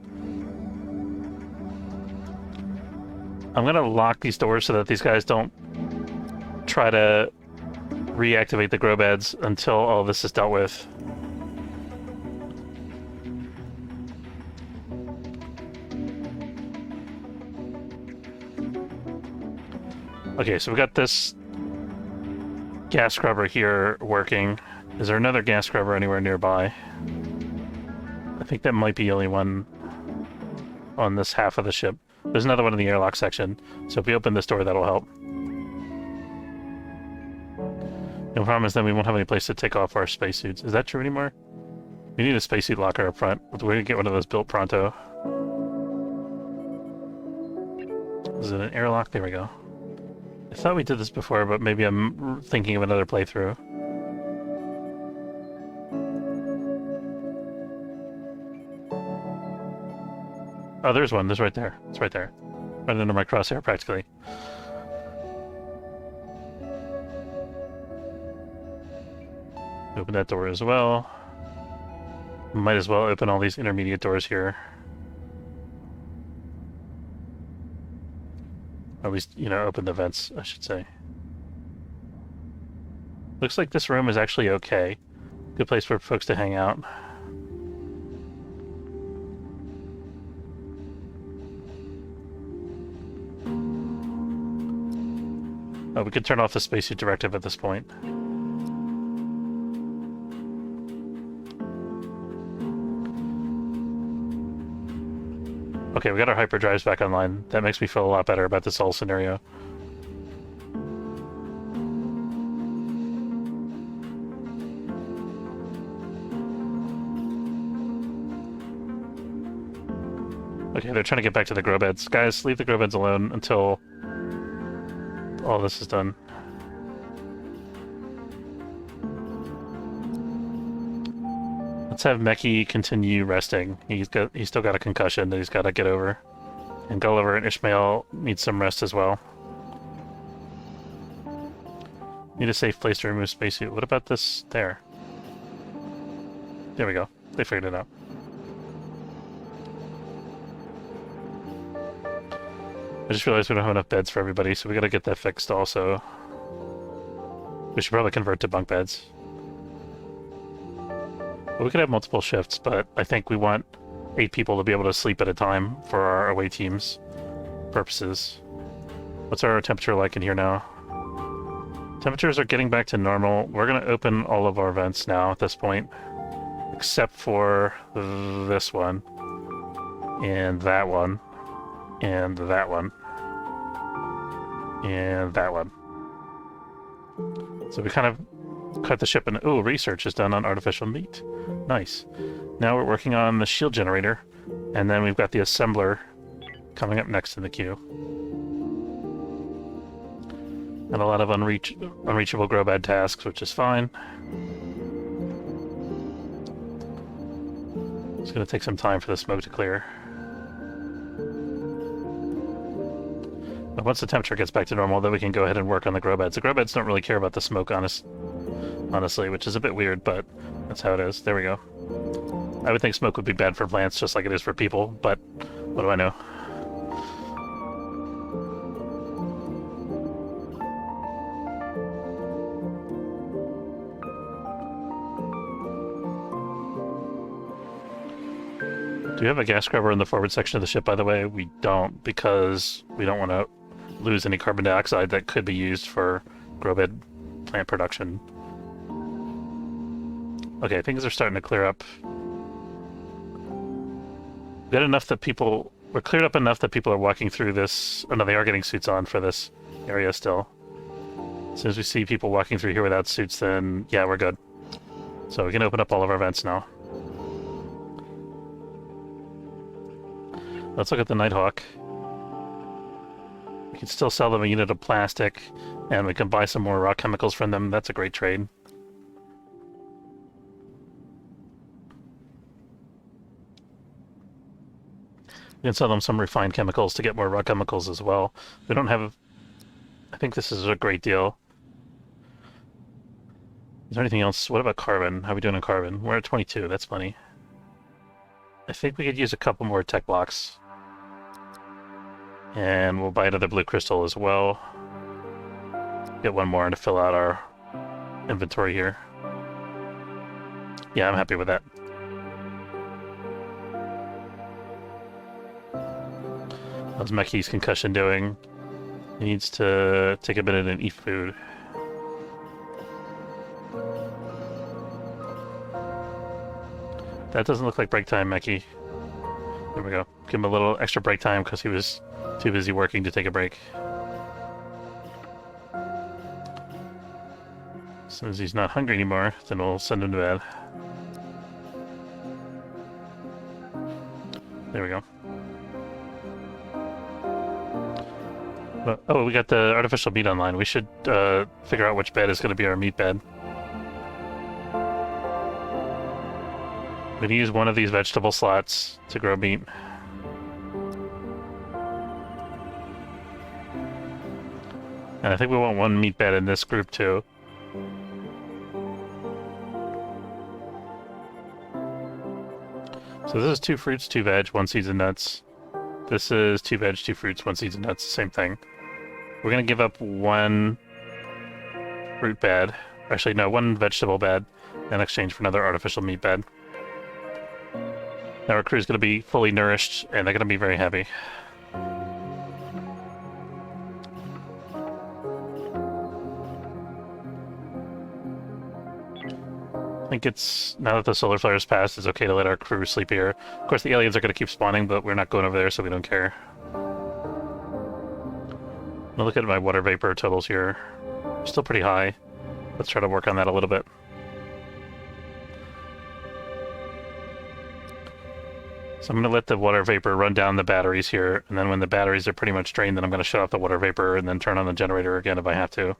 Speaker 1: I'm gonna lock these doors so that these guys don't try to reactivate the Grobeds until all this is dealt with. Okay, so we got this gas scrubber here working. Is there another gas scrubber anywhere nearby? I think that might be the only one on this half of the ship. There's another one in the airlock section, so if we open this door, that'll help. The problem is then we won't have any place to take off our spacesuits. Is that true anymore? We need a spacesuit locker up front. We're gonna get one of those built pronto. Is it an airlock? There we go. I thought we did this before, but maybe I'm thinking of another playthrough. Oh, there's one. There's right there. It's right there. Right under my crosshair, practically. Open that door as well. Might as well open all these intermediate doors here. Or at least, you know, open the vents, I should say. Looks like this room is actually okay. Good place for folks to hang out. Oh, we could turn off the spacesuit directive at this point. Okay, we got our hyperdrives back online. That makes me feel a lot better about this whole scenario. Okay, they're trying to get back to the grow beds. Guys, leave the grow beds alone until all this is done. Let's have Meki continue resting. He's still got a concussion that he's got to get over. And Gulliver and Ishmael need some rest as well. Need a safe place to remove spacesuit. What about this there? There we go. They figured it out. I just realized we don't have enough beds for everybody, so we gotta get that fixed also. We should probably convert to bunk beds. Well, we could have multiple shifts, but I think we want 8 people to be able to sleep at a time for our away teams purposes. What's our temperature like in here now? Temperatures are getting back to normal. We're gonna open all of our vents now at this point, except for this one, and that one, and that one, and that one. So we kind of cut the ship and ooh, research is done on artificial meat. Nice. Now we're working on the shield generator, and then we've got the assembler coming up next in the queue. And a lot of unreachable grow-bad tasks, which is fine. It's going to take some time for the smoke to clear. But once the temperature gets back to normal, then we can go ahead and work on the grow beds. The grow beds don't really care about the smoke, honestly, which is a bit weird, but that's how it is. There we go. I would think smoke would be bad for plants just like it is for people, but what do I know? Do we have a gas scrubber in the forward section of the ship, by the way? We don't, because we don't want to lose any carbon dioxide that could be used for grow bed plant production. Okay, things are starting to clear up. We got enough that people... We're cleared up enough that people are walking through this... Oh no, they are getting suits on for this area still. As soon as we see people walking through here without suits, then yeah, we're good. So we can open up all of our vents now. Let's look at the Nighthawk. We can still sell them a unit of plastic, and we can buy some more raw chemicals from them. That's a great trade. We can sell them some refined chemicals to get more raw chemicals as well. We don't have... I think this is a great deal. Is there anything else? What about carbon? How are we doing on carbon? We're at 22. That's plenty. I think we could use a couple more tech blocks. And we'll buy another blue crystal as well. Get one more to fill out our inventory here. Yeah, I'm happy with that. How's Meki's concussion doing? He needs to take a minute and eat food. That doesn't look like break time, Meki. There we go. Give him a little extra break time because he was too busy working to take a break. As soon as he's not hungry anymore, then we'll send him to bed. There we go. Oh, we got the artificial meat online. We should figure out which bed is going to be our meat bed. We're going to use one of these vegetable slots to grow meat. And I think we want one meat bed in this group too. So this is 2 fruits, 2 veg, 1 seeds and nuts. This is 2 veg, 2 fruits, 1 seeds and nuts, same thing. We're going to give up 1 fruit bed. Actually, no, 1 vegetable bed in exchange for another artificial meat bed. Now our crew's going to be fully nourished, and they're going to be very happy. I think it's, now that the solar flare is passed, it's okay to let our crew sleep here. Of course, the aliens are going to keep spawning, but we're not going over there, so we don't care. I'm gonna look at my water vapor totals here. Still pretty high. Let's try to work on that a little bit. So I'm going to let the water vapor run down the batteries here, and then when the batteries are pretty much drained, then I'm going to shut off the water vapor and then turn on the generator again if I have to.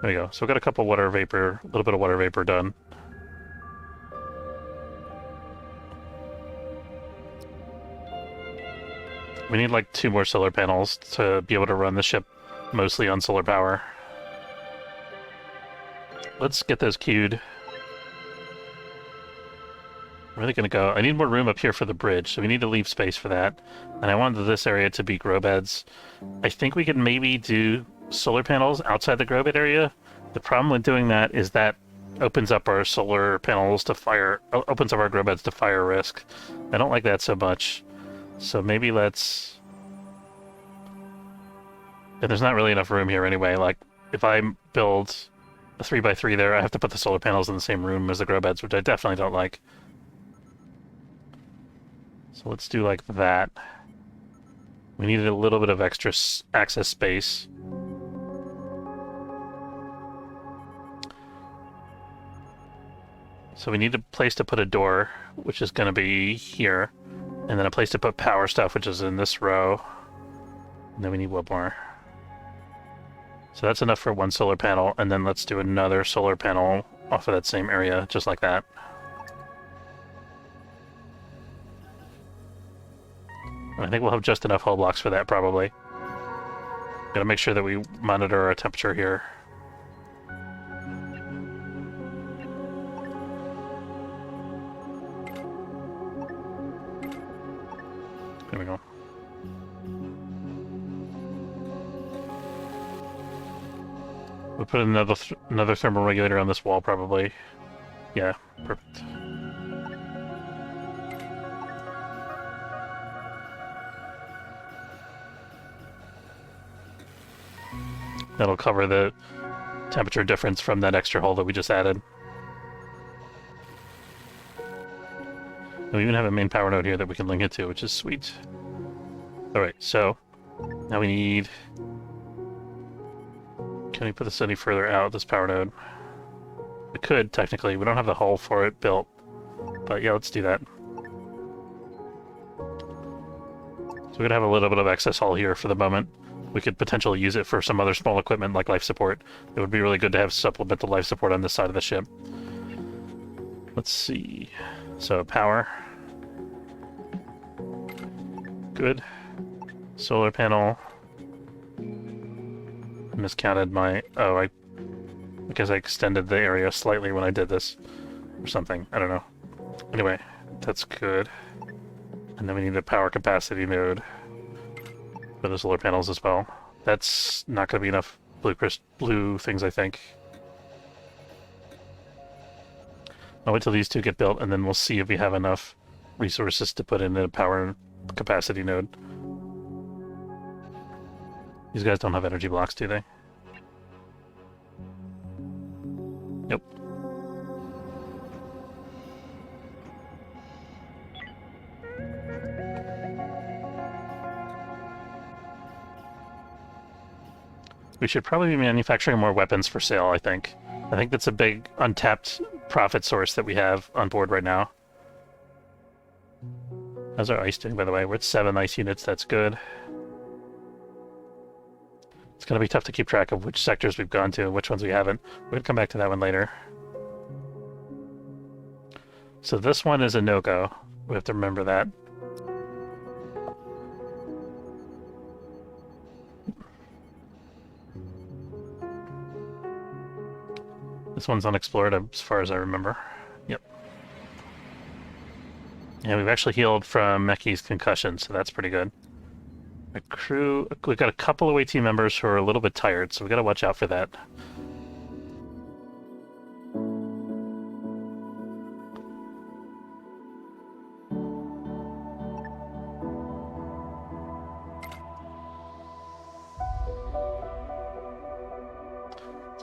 Speaker 1: There we go. So we've got a couple water vapor, a little bit of water vapor done. We need like 2 more solar panels to be able to run the ship mostly on solar power. Let's get those queued. I'm really gonna go. I need more room up here for the bridge, so we need to leave space for that. And I wanted this area to be grow beds. I think we could maybe do solar panels outside the grow bed area. The problem with doing that is that opens up our solar panels to fire, opens up our grow beds to fire risk. I don't like that so much. So maybe let's... And there's not really enough room here anyway. Like, if I build a 3x3 there, I have to put the solar panels in the same room as the grow beds, which I definitely don't like. So let's do like that. We needed a little bit of extra access space. So we need a place to put a door, which is going to be here. And then a place to put power stuff, which is in this row. And then we need one more. So that's enough for 1 solar panel, and then let's do another solar panel off of that same area, just like that. I think we'll have just enough hull blocks for that, probably. Gotta make sure that we monitor our temperature here. There we go. We'll put another thermal regulator on this wall, probably. Yeah, perfect. That'll cover the temperature difference from that extra hull that we just added. And we even have a main power node here that we can link it to, which is sweet. Alright, so now we need... Can we put this any further out, this power node? We could, technically. We don't have the hull for it built. But yeah, let's do that. So we're going to have a little bit of excess hull here for the moment. We could potentially use it for some other small equipment like life support. It would be really good to have supplemental life support on this side of the ship. Let's see. So, power. Good. Solar panel. Miscounted my... Oh, because I extended the area slightly when I did this. Or something. I don't know. Anyway, that's good. And then we need a power capacity node for the solar panels as well. That's not going to be enough blue things, I think. I'll wait till these 2 get built, and then we'll see if we have enough resources to put in a power capacity node. These guys don't have energy blocks, do they? Nope. We should probably be manufacturing more weapons for sale, I think. I think that's a big untapped profit source that we have on board right now. How's our ice doing, by the way? We're at 7 ice units, that's good. It's going to be tough to keep track of which sectors we've gone to and which ones we haven't. We're going to come back to that one later. So this one is a no-go. We have to remember that. This one's unexplored as far as I remember. Yep. Yeah, we've actually healed from Meki's concussion, so that's pretty good. Our crew... We've got a couple of AT members who are a little bit tired, so we've got to watch out for that.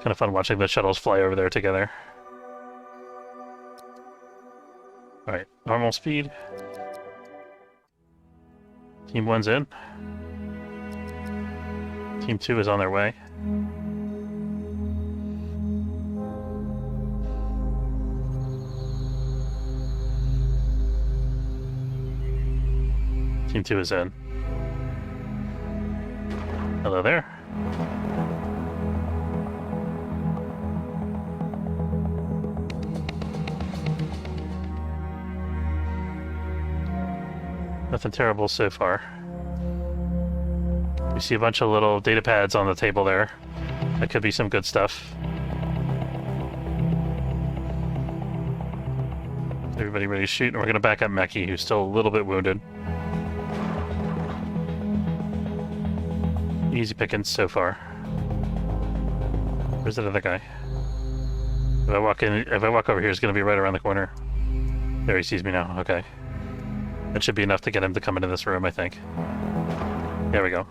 Speaker 1: Kind of fun watching the shuttles fly over there together. Alright, normal speed. Team 1's in. Team 2 is on their way. Team 2 is in. Hello there. Nothing terrible so far. We see a bunch of little data pads on the table there. That could be some good stuff. Everybody ready to shoot, and we're going to back up Meki, who's still a little bit wounded. Easy pickings so far. Where's that other guy? If I walk over here, he's going to be right around the corner. There, he sees me now. Okay. That should be enough to get him to come into this room, I think. There we go.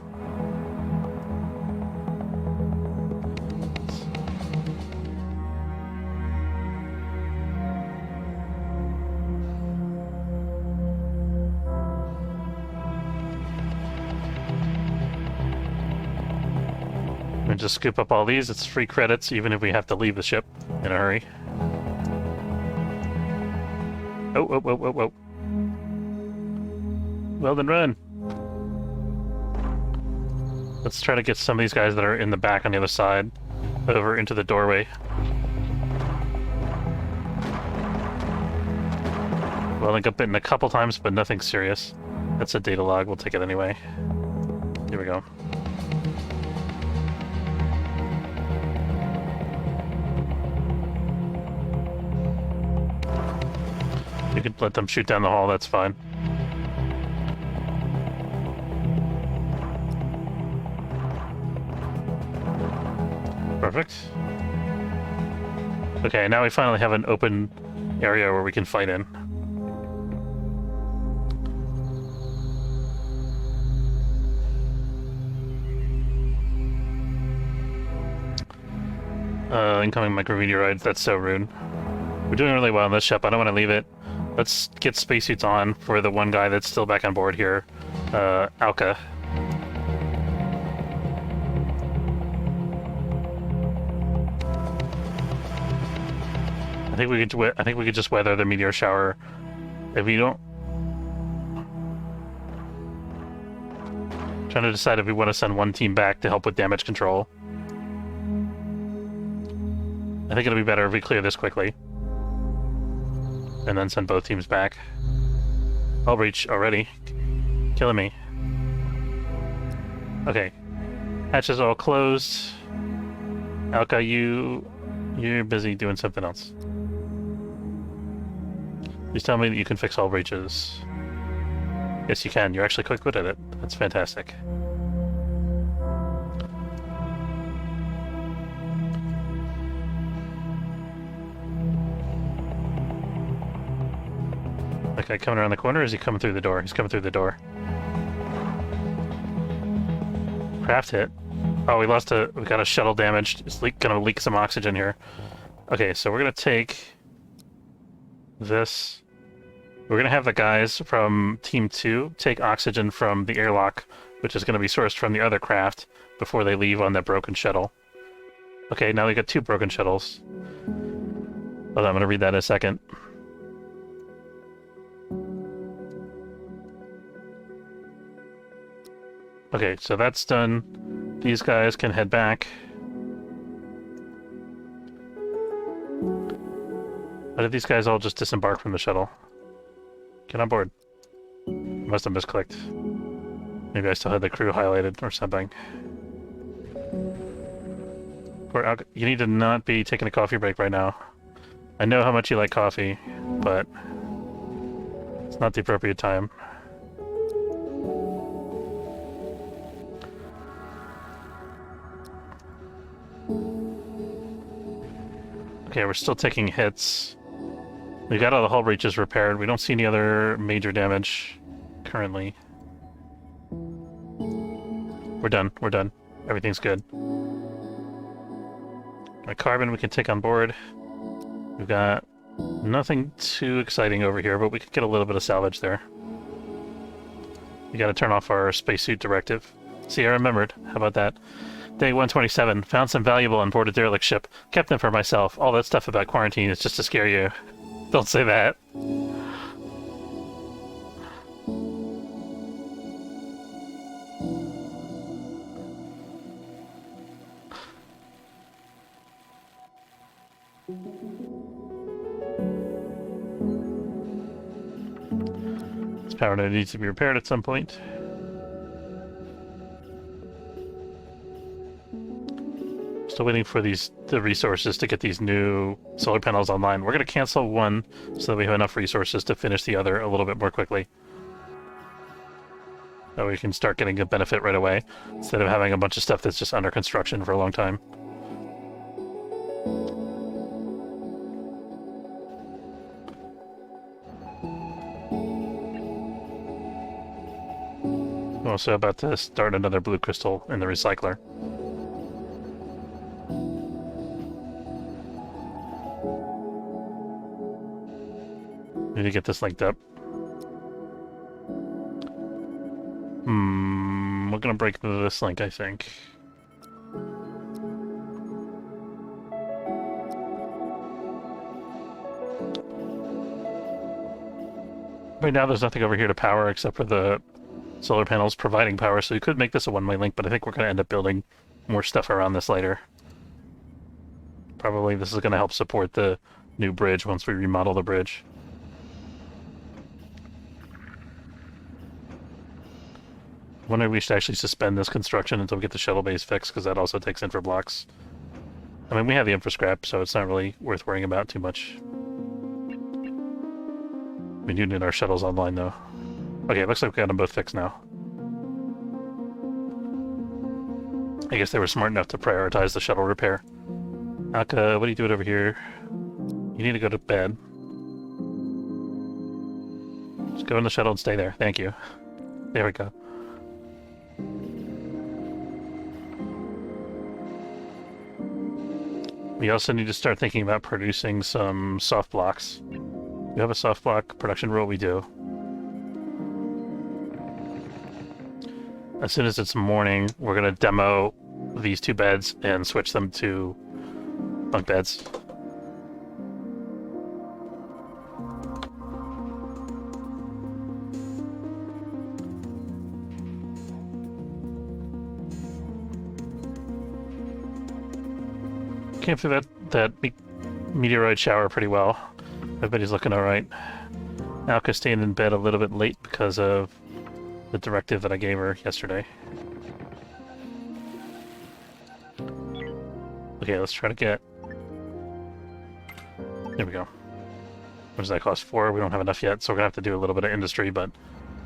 Speaker 1: And just scoop up all these. It's free credits, even if we have to leave the ship in a hurry. Oh, oh, oh, oh, oh. Well then, run. Let's try to get some of these guys that are in the back on the other side over into the doorway. Well, I got bitten a couple times, but nothing serious. That's a data log. We'll take it anyway. Here we go. You could let them shoot down the hall, that's fine. Perfect. Okay, now we finally have an open area where we can fight in. Incoming micrometeoroids, that's so rude. We're doing really well on this ship, I don't want to leave it. Let's get spacesuits on for the one guy that's still back on board here, Alka. I think we could just weather the meteor shower. If we don't, trying to decide if we want to send one team back to help with damage control. I think it'll be better if we clear this quickly, and then send both teams back. I'll reach already, killing me. Okay, hatch is all closed. Alka, you're busy doing something else. Please tell me that you can fix all breaches. Yes, you can. You're actually quite good at it. That's fantastic. That guy coming around the corner, or is he coming through the door? He's coming through the door. Craft hit. Oh, we got a shuttle damaged. It's gonna leak some oxygen here. Okay, so we're gonna take this. We're gonna have the guys from Team 2 take oxygen from the airlock, which is gonna be sourced from the other craft before they leave on that broken shuttle. Okay, now we got 2 broken shuttles. Hold on, I'm gonna read that in a second. Okay, so that's done. These guys can head back. How did these guys all just disembark from the shuttle? Get on board. Must have misclicked. Maybe I still had the crew highlighted or something. You need to not be taking a coffee break right now. I know how much you like coffee, but it's not the appropriate time. Okay, we're still taking hits. We got all the hull breaches repaired. We don't see any other major damage currently. We're done. We're done. Everything's good. A carbon we can take on board. We've got nothing too exciting over here, but we could get a little bit of salvage there. We gotta turn off our spacesuit directive. See, I remembered. How about that? Day 127. Found some valuable on board a derelict ship. Kept them for myself. All that stuff about quarantine is just to scare you. Don't say that. This power node needs to be repaired at some point. Still waiting for the resources to get these new solar panels online. We're going to cancel one so that we have enough resources to finish the other a little bit more quickly. So we can start getting a benefit right away, instead of having a bunch of stuff that's just under construction for a long time. I'm also about to start another blue crystal in the recycler. Need to get this linked up. We're gonna break this link, I think. Right now there's nothing over here to power except for the solar panels providing power, so you could make this a one-way link, but I think we're gonna end up building more stuff around this later. Probably this is gonna help support the new bridge once we remodel the bridge. I wonder if we should actually suspend this construction until we get the shuttle base fixed, because that also takes infra blocks. I mean, we have the infra scrap, so it's not really worth worrying about too much. We do need our shuttles online, though. Okay, it looks like we got them both fixed now. I guess they were smart enough to prioritize the shuttle repair. Aka, what are you doing over here? You need to go to bed. Just go in the shuttle and stay there. Thank you. There we go. We also need to start thinking about producing some soft blocks. We have a soft block production rule, we do. As soon as it's morning, we're going to demo these two beds and switch them to bunk beds. Came through that meteoroid shower pretty well. Everybody's looking alright. Alka stayed in bed a little bit late because of the directive that I gave her yesterday. Okay, let's try to get... There we go. What does that cost? 4? We don't have enough yet, so we're gonna have to do a little bit of industry, but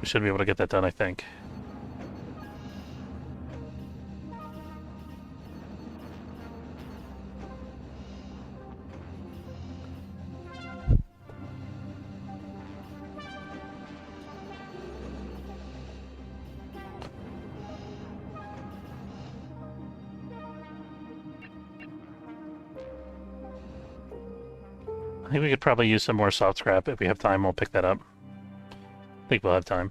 Speaker 1: we should be able to get that done, I think. I think we could probably use some more soft scrap. If we have time, we'll pick that up. I think we'll have time.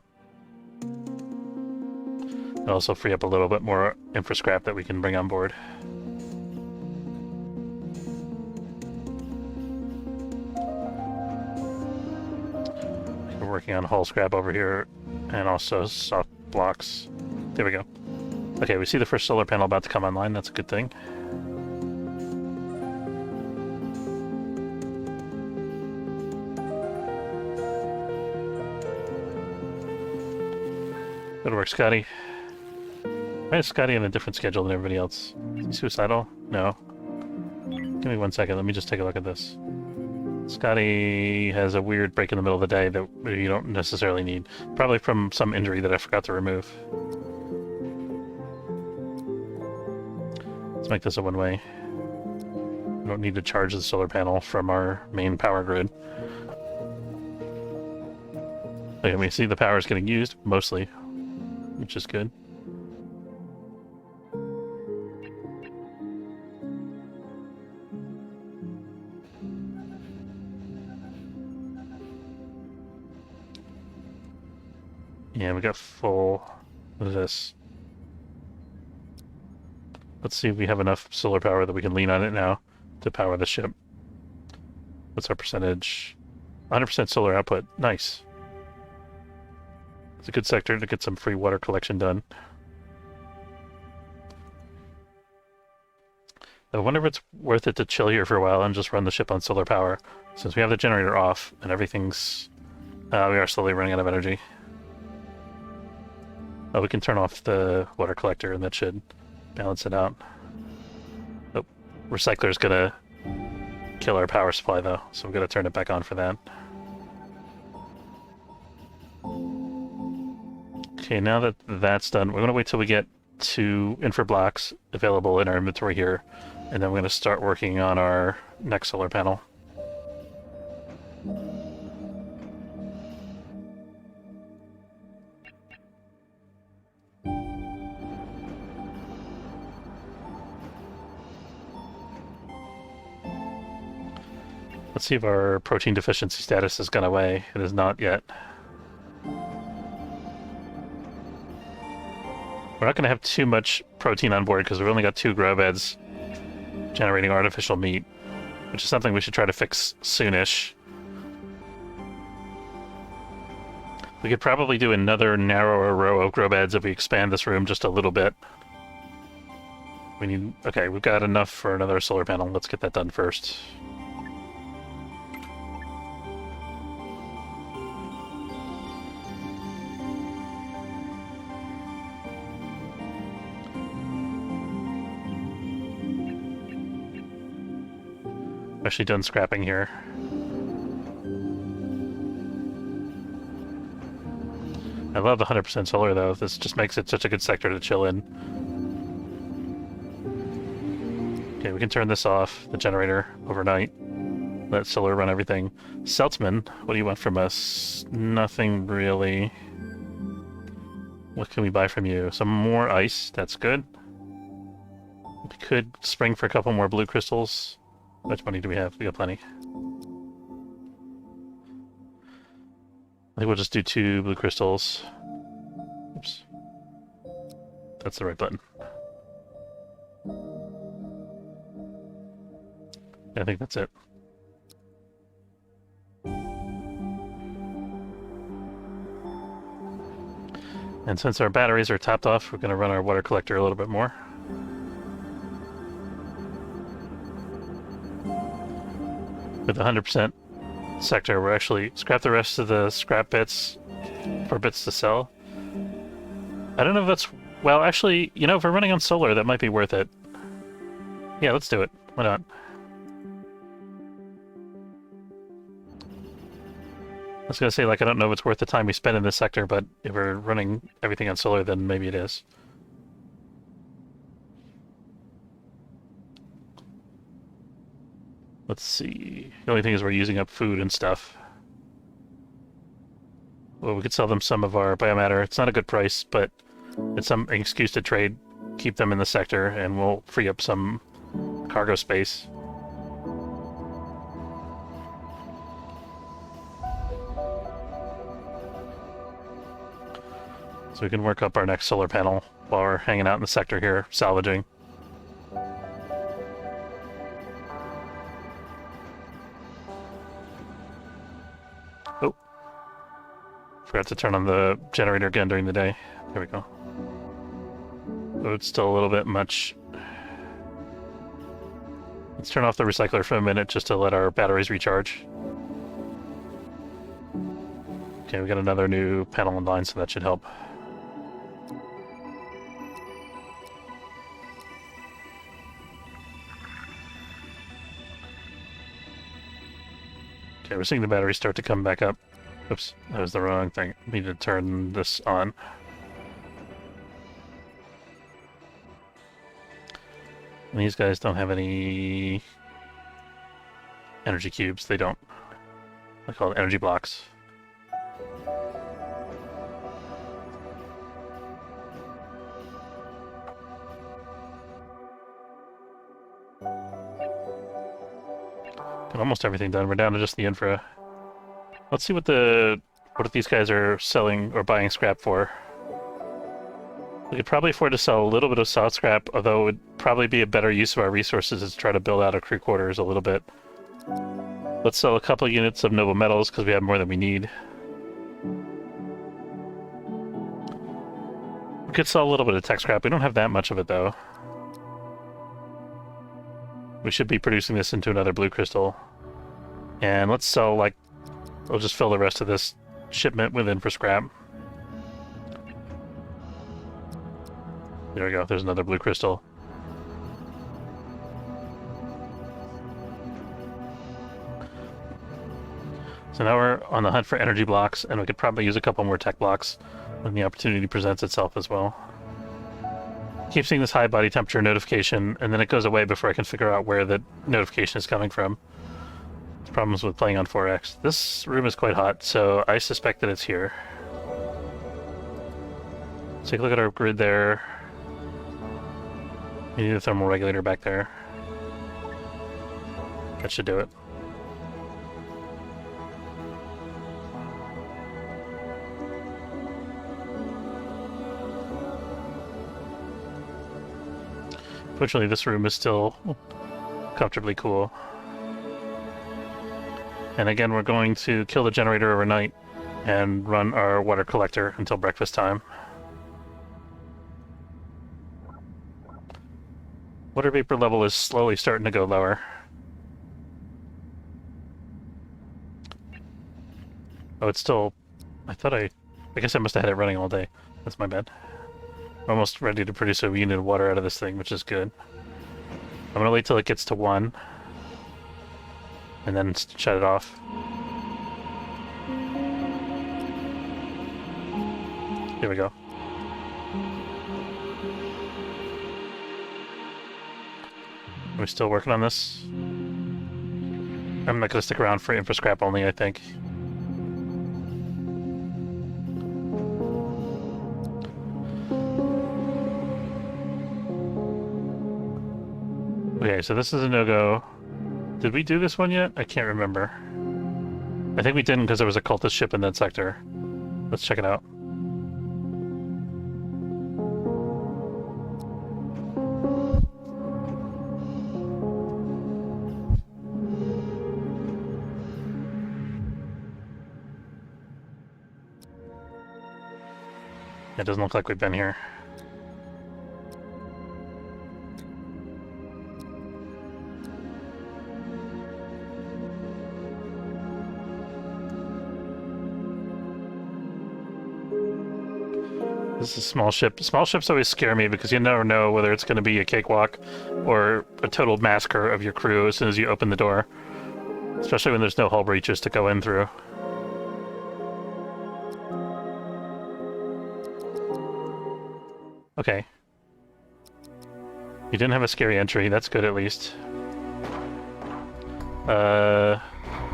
Speaker 1: It'll also free up a little bit more infra scrap that we can bring on board. We're working on hull scrap over here, and also soft blocks. There we go. Okay, we see the first solar panel about to come online. That's a good thing. Good work, Scotty. Why is Scotty on a different schedule than everybody else? Is he suicidal? No. Give me 1 second, let me just take a look at this. Scotty has a weird break in the middle of the day that you don't necessarily need. Probably from some injury that I forgot to remove. Let's make this a one-way. We don't need to charge the solar panel from our main power grid. Okay, we see the power is getting used, mostly, which is good. Yeah, we got full of this. Let's see if we have enough solar power that we can lean on it now to power the ship. What's our percentage? 100% solar output. Nice. It's a good sector to get some free water collection done. I wonder if it's worth it to chill here for a while and just run the ship on solar power, since we have the generator off and everything's... we are slowly running out of energy. Oh, we can turn off the water collector and that should balance it out. Oh, recycler's gonna kill our power supply though, so we've got to turn it back on for that. Okay, now that that's done, we're going to wait till we get 2 infra blocks available in our inventory here, and then we're going to start working on our next solar panel. Let's see if our protein deficiency status has gone away. It has not yet. We're not going to have too much protein on board because we've only got 2 grow beds generating artificial meat, which is something we should try to fix soonish. We could probably do another narrower row of grow beds if we expand this room just a little bit. We need... Okay, we've got enough for another solar panel. Let's get that done first. Actually done scrapping here. I love the 100% solar though. This just makes it such a good sector to chill in. Okay, we can turn this off, the generator, overnight. Let solar run everything. Seltzman, what do you want from us? Nothing really. What can we buy from you? Some more ice, that's good. We could spring for a couple more blue crystals. How much money do we have? We got plenty. I think we'll just do 2 blue crystals. Oops. That's the right button. Yeah, I think that's it. And since our batteries are topped off, we're going to run our water collector a little bit more. With 100% sector, we're actually scrap the rest of the scrap bits for bits to sell. I don't know if that's... Well, actually, you know, if we're running on solar, that might be worth it. Yeah, let's do it. Why not? I was gonna say, like, I don't know if it's worth the time we spend in this sector, but if we're running everything on solar, then maybe it is. Let's see. The only thing is we're using up food and stuff. Well, we could sell them some of our biomatter. It's not a good price, but it's an excuse to trade, keep them in the sector, and we'll free up some cargo space. So we can work up our next solar panel while we're hanging out in the sector here, salvaging. Oh. Forgot to turn on the generator again during the day. There we go. Oh, it's still a little bit much. Let's turn off the recycler for a minute just to let our batteries recharge. Okay, we got another new panel in line, so that should help. Okay, we're seeing the batteries start to come back up. Oops, that was the wrong thing. I need to turn this on. And these guys don't have any energy cubes. They don't. I call it energy blocks. Got almost everything done. We're down to just the infra. Let's see what the what if these guys are selling or buying scrap for? We could probably afford to sell a little bit of soft scrap, although it would probably be a better use of our resources to try to build out our crew quarters a little bit. Let's sell a couple units of noble metals because we have more than we need. We could sell a little bit of tech scrap. We don't have that much of it, though. We should be producing this into another blue crystal. And let's sell, like... We'll just fill the rest of this shipment within for scrap. There we go. There's another blue crystal. So now we're on the hunt for energy blocks, and we could probably use a couple more tech blocks when the opportunity presents itself as well. Keep seeing this high body temperature notification, and then it goes away before I can figure out where the notification is coming from. Problems with playing on 4X. This room is quite hot, so I suspect that it's here. Let's take a look at our grid there. We need a thermal regulator back there. That should do it. Fortunately, this room is still comfortably cool. And again, we're going to kill the generator overnight and run our water collector until breakfast time. Water vapor level is slowly starting to go lower. Oh, it's still... I guess I must have had it running all day. That's my bad. I'm almost ready to produce a unit of water out of this thing, which is good. I'm gonna wait till it gets to 1. And then shut it off. Here we go. Are we still working on this? I'm not gonna stick around for infra scrap only, I think. Okay, so this is a no-go. Did we do this one yet? I can't remember. I think we didn't because there was a cultist ship in that sector. Let's check it out. It doesn't look like we've been here. This is a small ship. Small ships always scare me because you never know whether it's going to be a cakewalk or a total massacre of your crew as soon as you open the door. Especially when there's no hull breaches to go in through. Okay. You didn't have a scary entry. That's good, at least.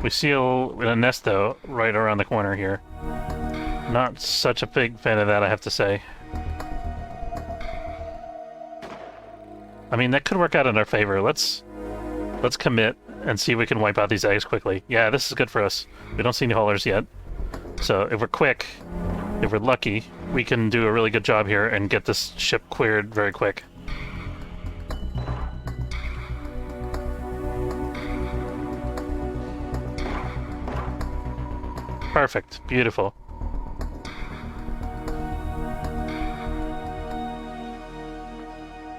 Speaker 1: We see a nest, though, right around the corner here. Not such a big fan of that, I have to say. I mean, that could work out in our favor. Let's commit and see if we can wipe out these eggs quickly. Yeah, this is good for us. We don't see any haulers yet. So if we're quick, if we're lucky, we can do a really good job here and get this ship cleared very quick. Perfect. Beautiful.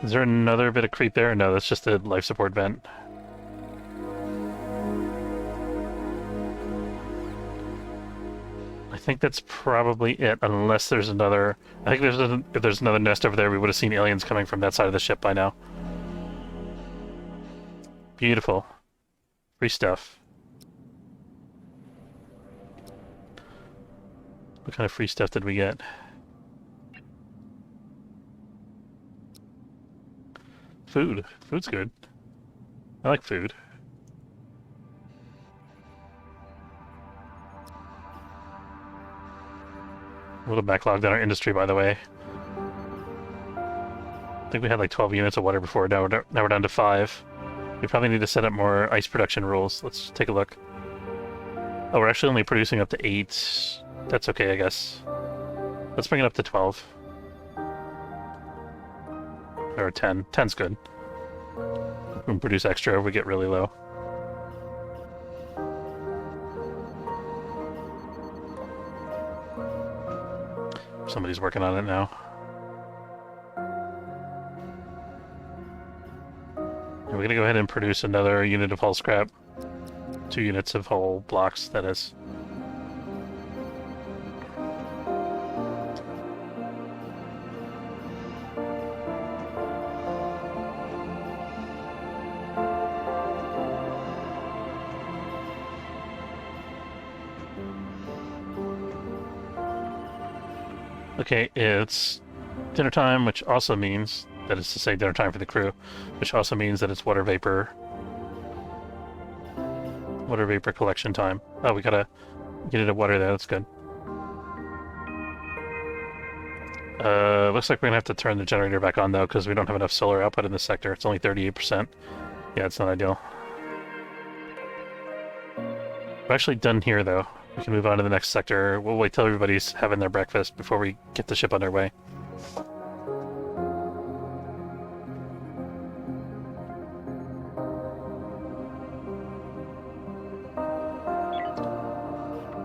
Speaker 1: Is there another bit of creep there? No, that's just a life support vent. I think that's probably it, unless there's another... I think if there's another nest over there, we would have seen aliens coming from that side of the ship by now. Beautiful. Free stuff. What kind of free stuff did we get? Food. Food's good. I like food. A little backlogged on our industry, by the way. I think we had like 12 units of water before. Now we're down to 5. We probably need to set up more ice production rules. Let's take a look. Oh, we're actually only producing up to 8. That's okay, I guess. Let's bring it up to 12. Or 10. 10's good. We can produce extra if we get really low. Somebody's working on it now. And we're gonna go ahead and produce another unit of hull scrap. 2 units of hull blocks, that is. Okay, it's dinner time, which also means that is to say dinner time for the crew, which also means that it's water vapor collection time. Oh, we got a unit of water there, that's good. Looks like we're gonna have to turn the generator back on though, because we don't have enough solar output in this sector. It's only 38%. Yeah, it's not ideal. We're actually done here though. We can move on to the next sector. We'll wait till everybody's having their breakfast before we get the ship underway.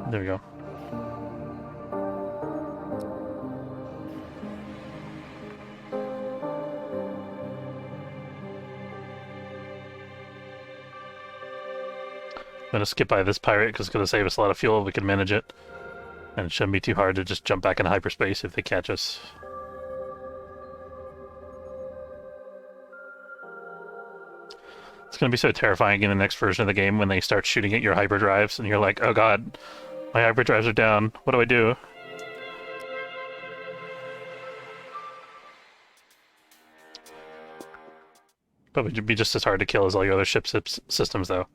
Speaker 1: There we go. I'm gonna skip by this pirate because it's gonna save us a lot of fuel if we can manage it. And it shouldn't be too hard to just jump back into hyperspace if they catch us. It's gonna be so terrifying in the next version of the game when they start shooting at your hyperdrives and you're like, oh god, my hyperdrives are down. What do I do? Probably would be just as hard to kill as all your other ship systems, though.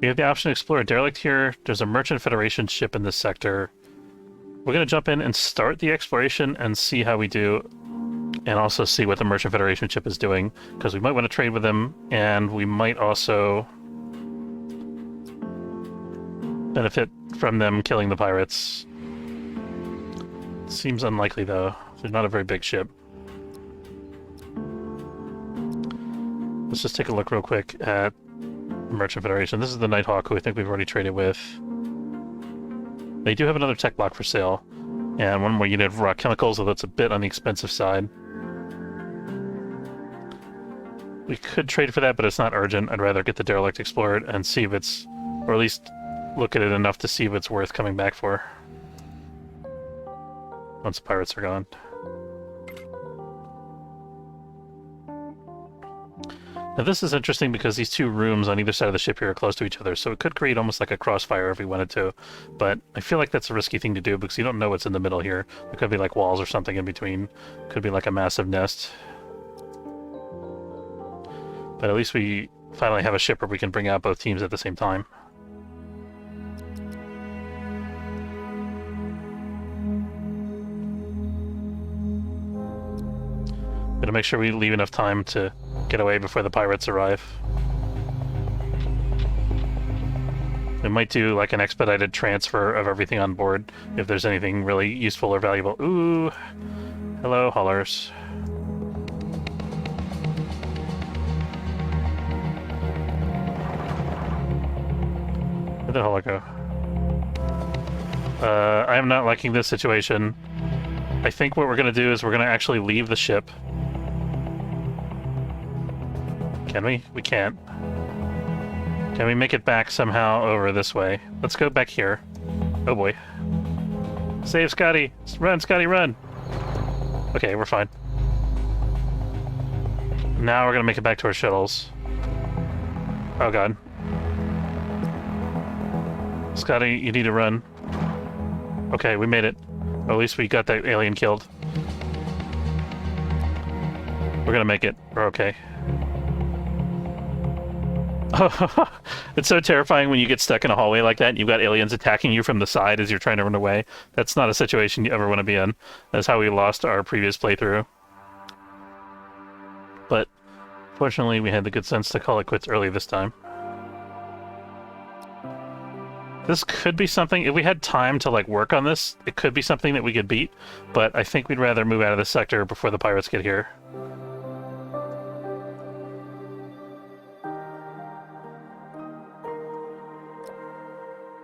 Speaker 1: We have the option to explore a derelict here. There's a Merchant Federation ship in this sector. We're going to jump in and start the exploration and see how we do, and also see what the Merchant Federation ship is doing, because we might want to trade with them, and we might also benefit from them killing the pirates. Seems unlikely, though. They're not a very big ship. Let's just take a look real quick at Merchant Federation. This is the Nighthawk, who I think we've already traded with. They do have another tech block for sale, and one more unit of rock chemicals, although it's a bit on the expensive side. We could trade for that, but it's not urgent. I'd rather get the derelict explored and see if it's, or at least look at it enough to see if it's worth coming back for. Once the pirates are gone. Now this is interesting because these two rooms on either side of the ship here are close to each other, so it could create almost like a crossfire if we wanted to. But I feel like that's a risky thing to do because you don't know what's in the middle here. There could be like walls or something in between. Could be like a massive nest. But at least we finally have a ship where we can bring out both teams at the same time. Gotta make sure we leave enough time to get away before the pirates arrive. We might do like an expedited transfer of everything on board if there's anything really useful or valuable. Ooh, hello, haulers. Where'd the hauler go? I am not liking this situation. I think what we're gonna do is we're gonna actually leave the ship. Can we? We can't. Can we make it back somehow over this way? Let's go back here. Oh boy. Save Scotty! Run, Scotty, run! Okay, we're fine. Now we're gonna make it back to our shuttles. Oh god. Scotty, you need to run. Okay, we made it. Or at least we got that alien killed. We're gonna make it. We're okay. It's so terrifying when you get stuck in a hallway like that and you've got aliens attacking you from the side as you're trying to run away. That's not a situation you ever want to be in. That's how we lost our previous playthrough. But fortunately we had the good sense to call it quits early this time. This could be something, if we had time to like work on this, it could be something that we could beat, but I think we'd rather move out of this sector before the pirates get here.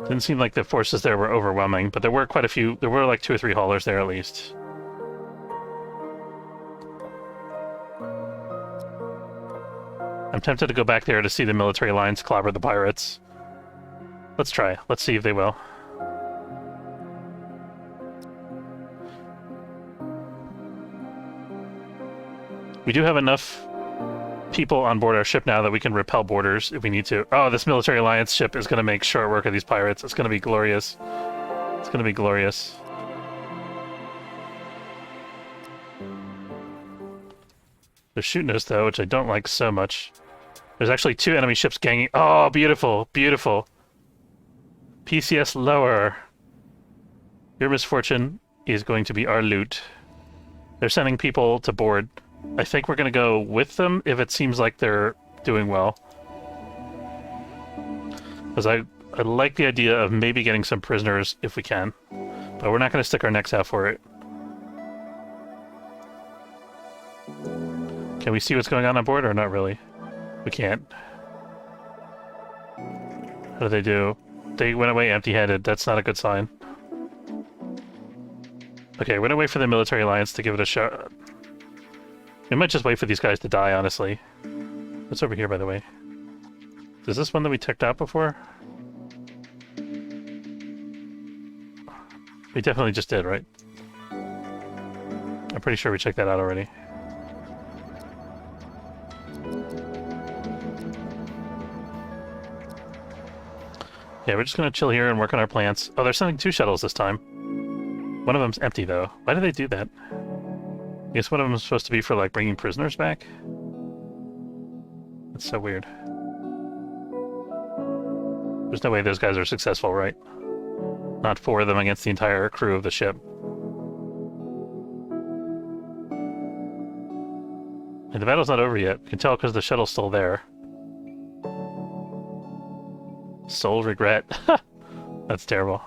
Speaker 1: Didn't seem like the forces there were overwhelming, but there were quite a few, there were like 2 or 3 haulers there at least. I'm tempted to go back there to see the military lines clobber the pirates. Let's try. Let's see if they will. We do have enough people on board our ship now that we can repel boarders if we need to. Oh, this military alliance ship is going to make short work of these pirates. It's going to be glorious. It's going to be glorious. They're shooting us, though, which I don't like so much. There's actually 2 enemy ships ganging. Oh, beautiful, beautiful. PCS lower. Your misfortune is going to be our loot. They're sending people to board. I think we're going to go with them if it seems like they're doing well. Because I like the idea of maybe getting some prisoners if we can. But we're not going to stick our necks out for it. Can we see what's going on board or not really? We can't. How did they do? They went away empty-handed. That's not a good sign. Okay, we're gonna wait for the military alliance to give it a shot. We might just wait for these guys to die, honestly. What's over here, by the way? Is this one that we checked out before? We definitely just did, right? I'm pretty sure we checked that out already. Yeah, we're just gonna chill here and work on our plants. Oh, they're sending 2 shuttles this time. One of them's empty, though. Why did they do that? I guess one of them is supposed to be for, like, bringing prisoners back? That's so weird. There's no way those guys are successful, right? Not 4 of them against the entire crew of the ship. And the battle's not over yet. You can tell because the shuttle's still there. Soul regret. That's terrible.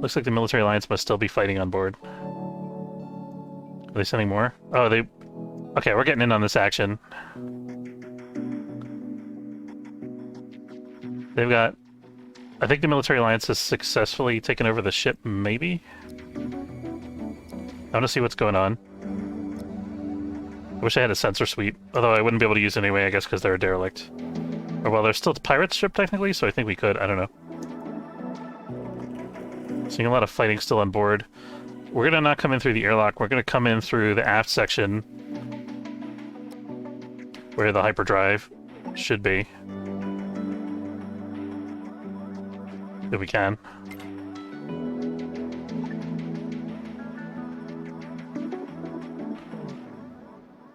Speaker 1: Looks like the military alliance must still be fighting on board. Are they sending more? Oh, they... Okay, we're getting in on this action. They've got... I think the military alliance has successfully taken over the ship, maybe? I want to see what's going on. I wish I had a sensor suite, although I wouldn't be able to use it anyway, I guess, because they're a derelict. Or, well, they're still a pirate ship, technically, so I think we could. I don't know. Seeing a lot of fighting still on board. We're going to not come in through the airlock. We're going to come in through the aft section where the hyperdrive should be. If we can.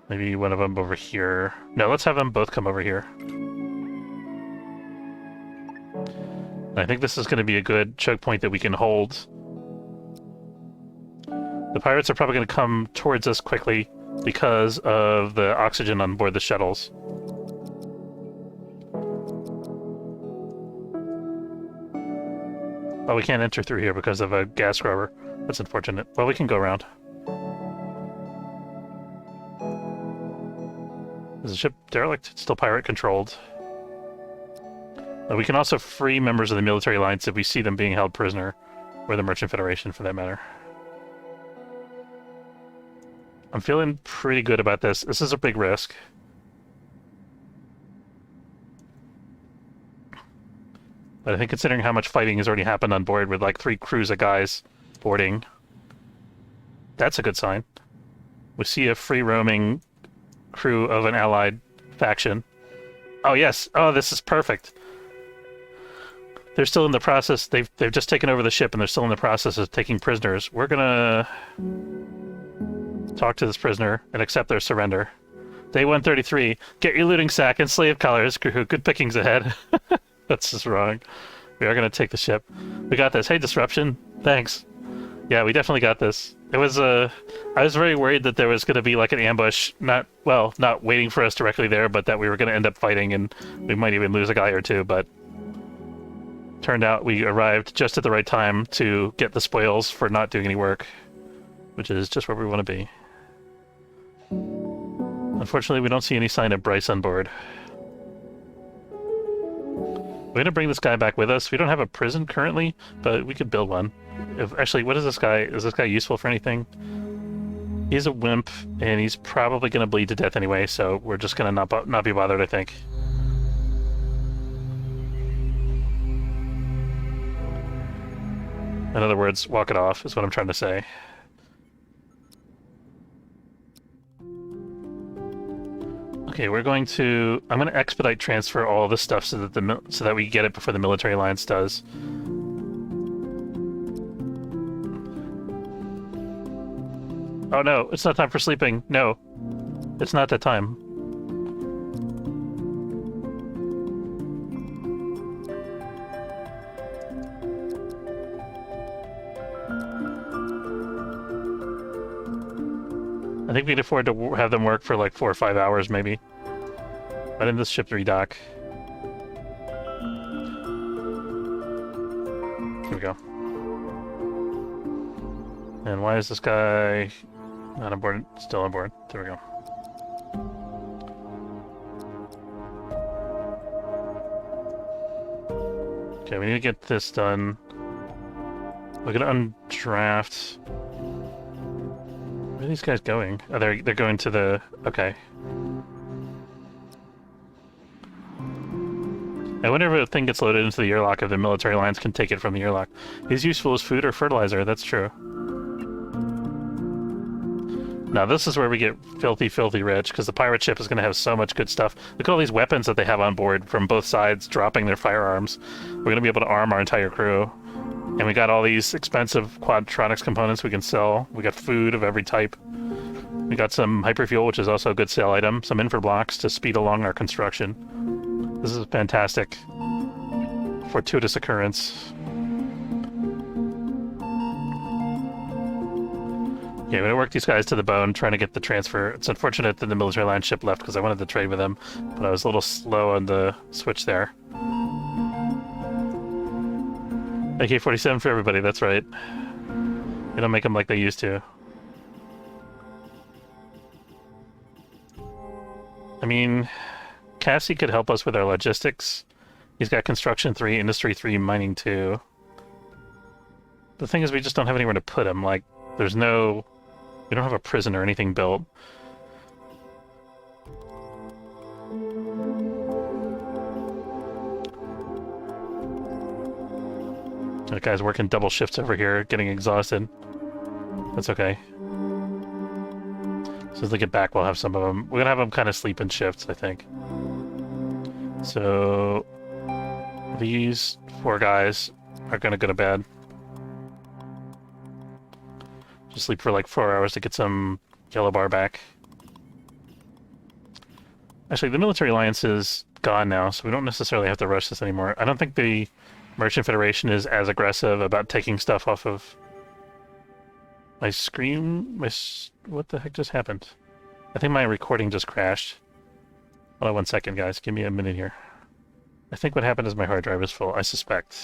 Speaker 1: Maybe one of them over here. No, let's have them both come over here. I think this is going to be a good choke point that we can hold. The pirates are probably going to come towards us quickly because of the oxygen on board the shuttles. Oh, we can't enter through here because of a gas scrubber. That's unfortunate. Well, we can go around. Is the ship derelict? It's still pirate-controlled. We can also free members of the military alliance if we see them being held prisoner, or the Merchant Federation, for that matter. I'm feeling pretty good about this. This is a big risk. But I think considering how much fighting has already happened on board with like 3 crews of guys boarding, that's a good sign. We see a free-roaming crew of an allied faction. Oh, yes. Oh, this is perfect. They're still in the process. They've just taken over the ship, and they're still in the process of taking prisoners. We're gonna talk to this prisoner and accept their surrender. Day 133. Get your looting sack and slave collars, crew. Good pickings ahead. That's just wrong. We are gonna take the ship. We got this. Hey, Disruption. Thanks. Yeah, we definitely got this. It was I was very worried that there was going to be like an ambush, not waiting for us directly there, but that we were going to end up fighting and we might even lose a guy or two, but turned out we arrived just at the right time to get the spoils for not doing any work, which is just where we want to be. Unfortunately, we don't see any sign of Bryce on board. We're going to bring this guy back with us. We don't have a prison currently, but we could build one. Actually, what is this guy? Is this guy useful for anything? He's a wimp, and he's probably going to bleed to death anyway, so we're just going to not be bothered, I think. In other words, walk it off is what I'm trying to say. Okay, I'm going to expedite transfer all this stuff so that we get it before the military alliance does. Oh no, it's not time for sleeping. No, it's not that time. I think we can afford to have them work for like 4 or 5 hours, maybe. Why didn't this ship redock? Here we go. And why is this guy not on board? Still on board. There we go. Okay, we need to get this done. We're gonna undraft. Where are these guys going? Oh, they're going to the... Okay. I wonder if a thing gets loaded into the airlock if the military alliance can take it from the airlock. He's useful as food or fertilizer, that's true. Now this is where we get filthy, filthy rich, because the pirate ship is going to have so much good stuff. Look at all these weapons that they have on board from both sides, dropping their firearms. We're going to be able to arm our entire crew. And we got all these expensive quadtronics components we can sell. We got food of every type. We got some hyperfuel, which is also a good sale item. Some infra blocks to speed along our construction. This is a fantastic fortuitous occurrence. Yeah, we're gonna work these guys to the bone, trying to get the transfer. It's unfortunate that the military alliance ship left because I wanted to trade with them, but I was a little slow on the switch there. AK-47 for everybody, that's right. They don't make them like they used to. I mean, Cassie could help us with our logistics. He's got Construction 3, Industry 3, Mining 2. The thing is, we just don't have anywhere to put him. Like, there's no... We don't have a prison or anything built. That guy's working double shifts over here, getting exhausted. That's okay. As soon as they get back, we'll have some of them. We're gonna have them kind of sleep in shifts, I think. So... these 4 guys are gonna go to bed. Just sleep for like 4 hours to get some yellow bar back. Actually, the military alliance is gone now, so we don't necessarily have to rush this anymore. I don't think the Merchant Federation is as aggressive about taking stuff off of... My screen... What the heck just happened? I think my recording just crashed. Hold on 1 second, guys. Give me a minute here. I think what happened is my hard drive is full. I suspect.